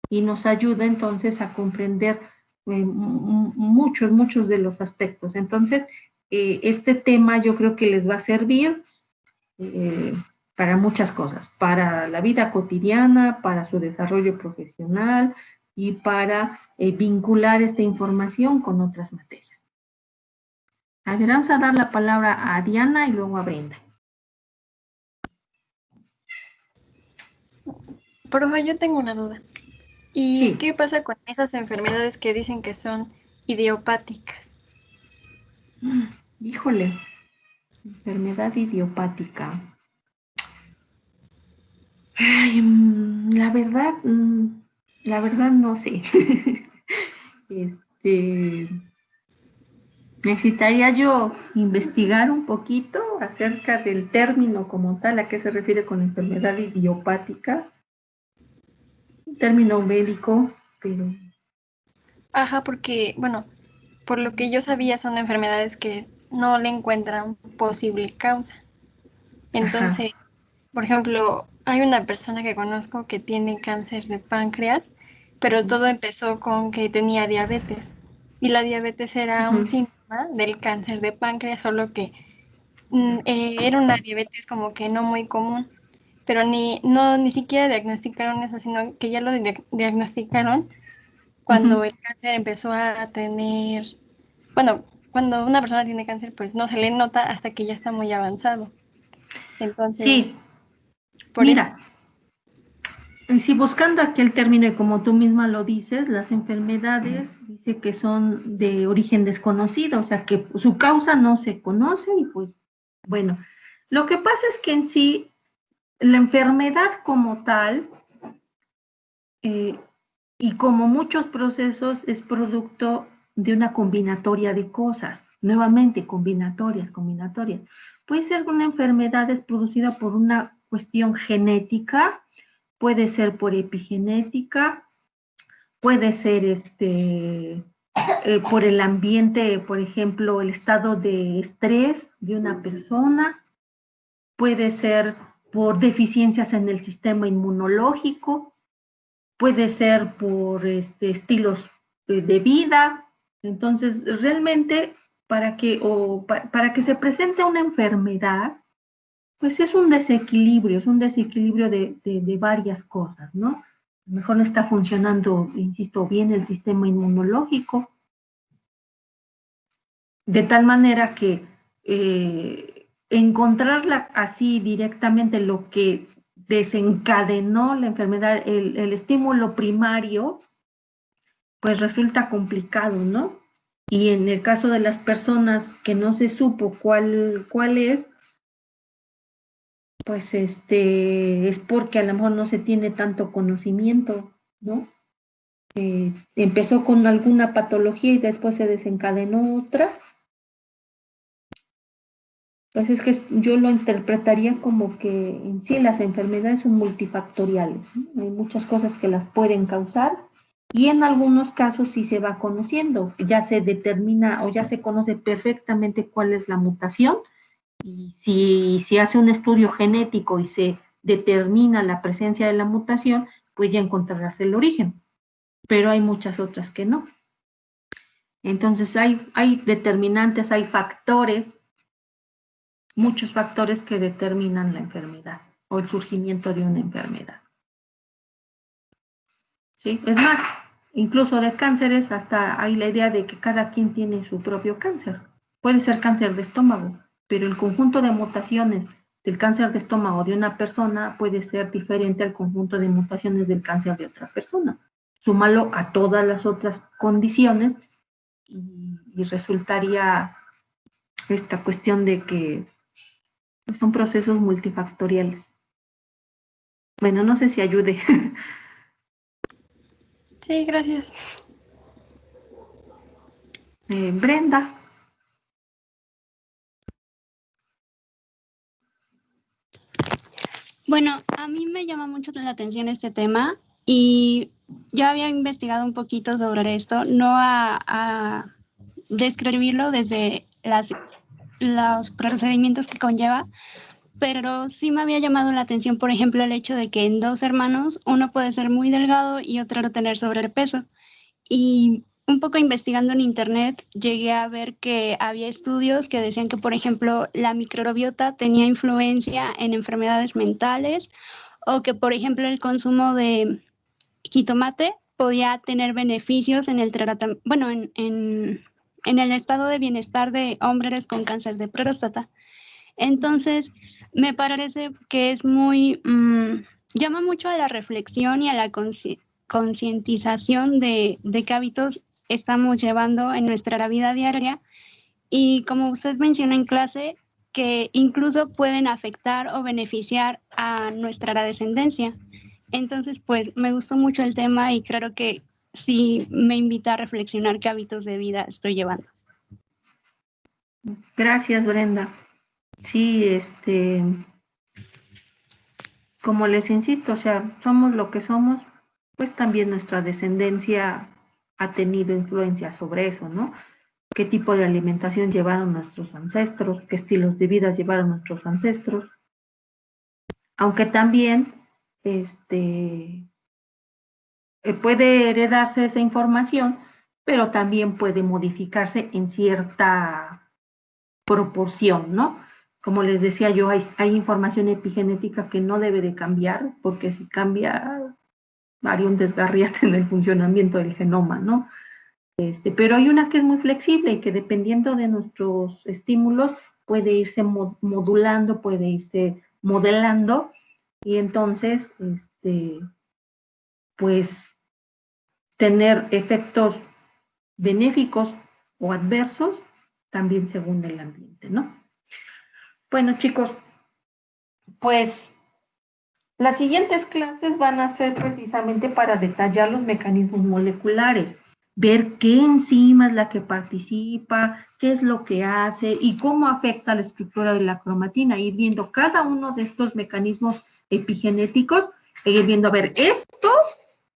y nos ayuda entonces a comprender muchos de los aspectos. Entonces, este tema yo creo que les va a servir para muchas cosas, para la vida cotidiana, para su desarrollo profesional y para vincular esta información con otras materias. A ver, vamos a dar la palabra a Diana y luego a Brenda. Profe, yo tengo una duda. ¿Y Sí. qué pasa con esas enfermedades que dicen que son idiopáticas? Híjole, enfermedad idiopática. Ay, la verdad no sé. Necesitaría yo investigar un poquito acerca del término como tal, a qué se refiere con enfermedad idiopática. Un término médico, pero... Ajá, porque, bueno, por lo que yo sabía son enfermedades que no le encuentran posible causa. Entonces, por ejemplo, hay una persona que conozco que tiene cáncer de páncreas, pero todo empezó con que tenía diabetes. Y la diabetes era un síntoma del cáncer de páncreas, solo que era una diabetes como que no muy común. Pero ni siquiera diagnosticaron eso, sino que ya lo diagnosticaron cuando el cáncer empezó a tener, bueno, cuando una persona tiene cáncer, pues no se le nota hasta que ya está muy avanzado. Entonces, sí, por mira, eso. si buscando aquí el término, y como tú misma lo dices, las enfermedades dice que son de origen desconocido, o sea que su causa no se conoce y pues, bueno, lo que pasa es que en sí, la enfermedad como tal, y como muchos procesos, es producto de una combinatoria de cosas, nuevamente combinatorias. Puede ser que una enfermedad es producida por una cuestión genética, puede ser por epigenética, puede ser por el ambiente, por ejemplo, el estado de estrés de una persona, puede ser por deficiencias en el sistema inmunológico, puede ser por estilos de vida. Entonces, realmente, para que se presente una enfermedad, pues es un desequilibrio de varias cosas, ¿no? A lo mejor no está funcionando, insisto, bien el sistema inmunológico, De tal manera que encontrarla así directamente, lo que desencadenó la enfermedad, el estímulo primario, pues resulta complicado, ¿no? Y en el caso de las personas que no se supo cuál es, pues es porque a lo mejor no se tiene tanto conocimiento, ¿no? Empezó con alguna patología y después se desencadenó otra. Pues es que yo lo interpretaría como que en sí las enfermedades son multifactoriales, ¿no? Hay muchas cosas que las pueden causar y en algunos casos sí se va conociendo, ya se determina o ya se conoce perfectamente cuál es la mutación y si hace un estudio genético y se determina la presencia de la mutación, pues ya encontrarás el origen, pero hay muchas otras que no. Entonces hay determinantes, hay factores, muchos factores que determinan la enfermedad o el surgimiento de una enfermedad. ¿Sí? Es más, incluso de cánceres hasta hay la idea de que cada quien tiene su propio cáncer. Puede ser cáncer de estómago, pero el conjunto de mutaciones del cáncer de estómago de una persona puede ser diferente al conjunto de mutaciones del cáncer de otra persona. Súmalo a todas las otras condiciones y resultaría esta cuestión de que son procesos multifactoriales. Bueno, no sé si ayude. Sí, gracias. Brenda. Bueno, a mí me llama mucho la atención este tema y yo había investigado un poquito sobre esto, no a describirlo desde los procedimientos que conlleva, pero sí me había llamado la atención, por ejemplo, el hecho de que en dos hermanos uno puede ser muy delgado y otro no tener sobrepeso. Y un poco investigando en internet llegué a ver que había estudios que decían que, por ejemplo, la microbiota tenía influencia en enfermedades mentales o que, por ejemplo, el consumo de jitomate podía tener beneficios en el tratamiento, bueno, en el estado de bienestar de hombres con cáncer de próstata. Entonces, me parece que es muy, llama mucho a la reflexión y a la concientización de qué hábitos estamos llevando en nuestra vida diaria y como usted menciona en clase, que incluso pueden afectar o beneficiar a nuestra descendencia. Entonces, pues me gustó mucho el tema y creo que sí me invita a reflexionar qué hábitos de vida estoy llevando. Gracias, Brenda. Sí, como les insisto, o sea, somos lo que somos, pues también nuestra descendencia ha tenido influencia sobre eso, ¿no? ¿Qué tipo de alimentación llevaron nuestros ancestros? ¿Qué estilos de vida llevaron nuestros ancestros? Aunque también, puede heredarse esa información, pero también puede modificarse en cierta proporción, ¿no? Como les decía yo, hay información epigenética que no debe de cambiar, porque si cambia, haría un desgarriate en el funcionamiento del genoma, ¿no? Pero hay una que es muy flexible y que dependiendo de nuestros estímulos puede irse modulando, puede irse modelando, y entonces, pues, tener efectos benéficos o adversos, también según el ambiente, ¿no? Bueno, chicos, pues las siguientes clases van a ser precisamente para detallar los mecanismos moleculares, ver qué enzima es la que participa, qué es lo que hace y cómo afecta la estructura de la cromatina, ir viendo cada uno de estos mecanismos epigenéticos, ir viendo, a ver,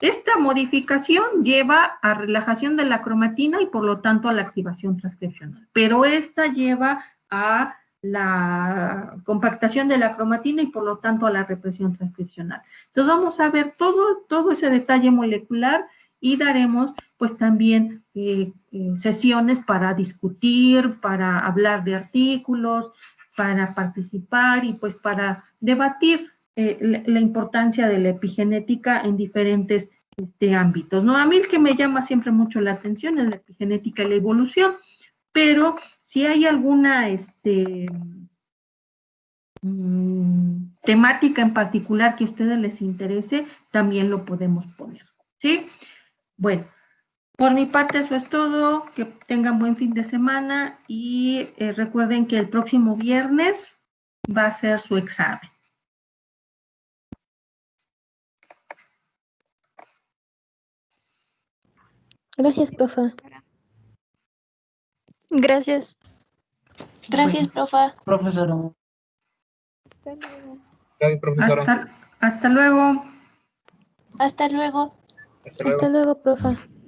esta modificación lleva a relajación de la cromatina y por lo tanto a la activación transcripcional, pero esta lleva a la compactación de la cromatina y por lo tanto a la represión transcripcional. Entonces vamos a ver todo ese detalle molecular y daremos pues también sesiones para discutir, para hablar de artículos, para participar y pues para debatir la importancia de la epigenética en diferentes ámbitos, ¿no? A mí el que me llama siempre mucho la atención es la epigenética y la evolución, pero Si hay alguna temática en particular que a ustedes les interese, también lo podemos poner, ¿sí? Bueno, por mi parte eso es todo. Que tengan buen fin de semana y recuerden que el próximo viernes va a ser su examen. Gracias, profe. Gracias. Gracias, profa. Profesora. Hasta luego. Gracias, profesora. Hasta luego. Hasta luego. Hasta luego. Hasta luego, profe.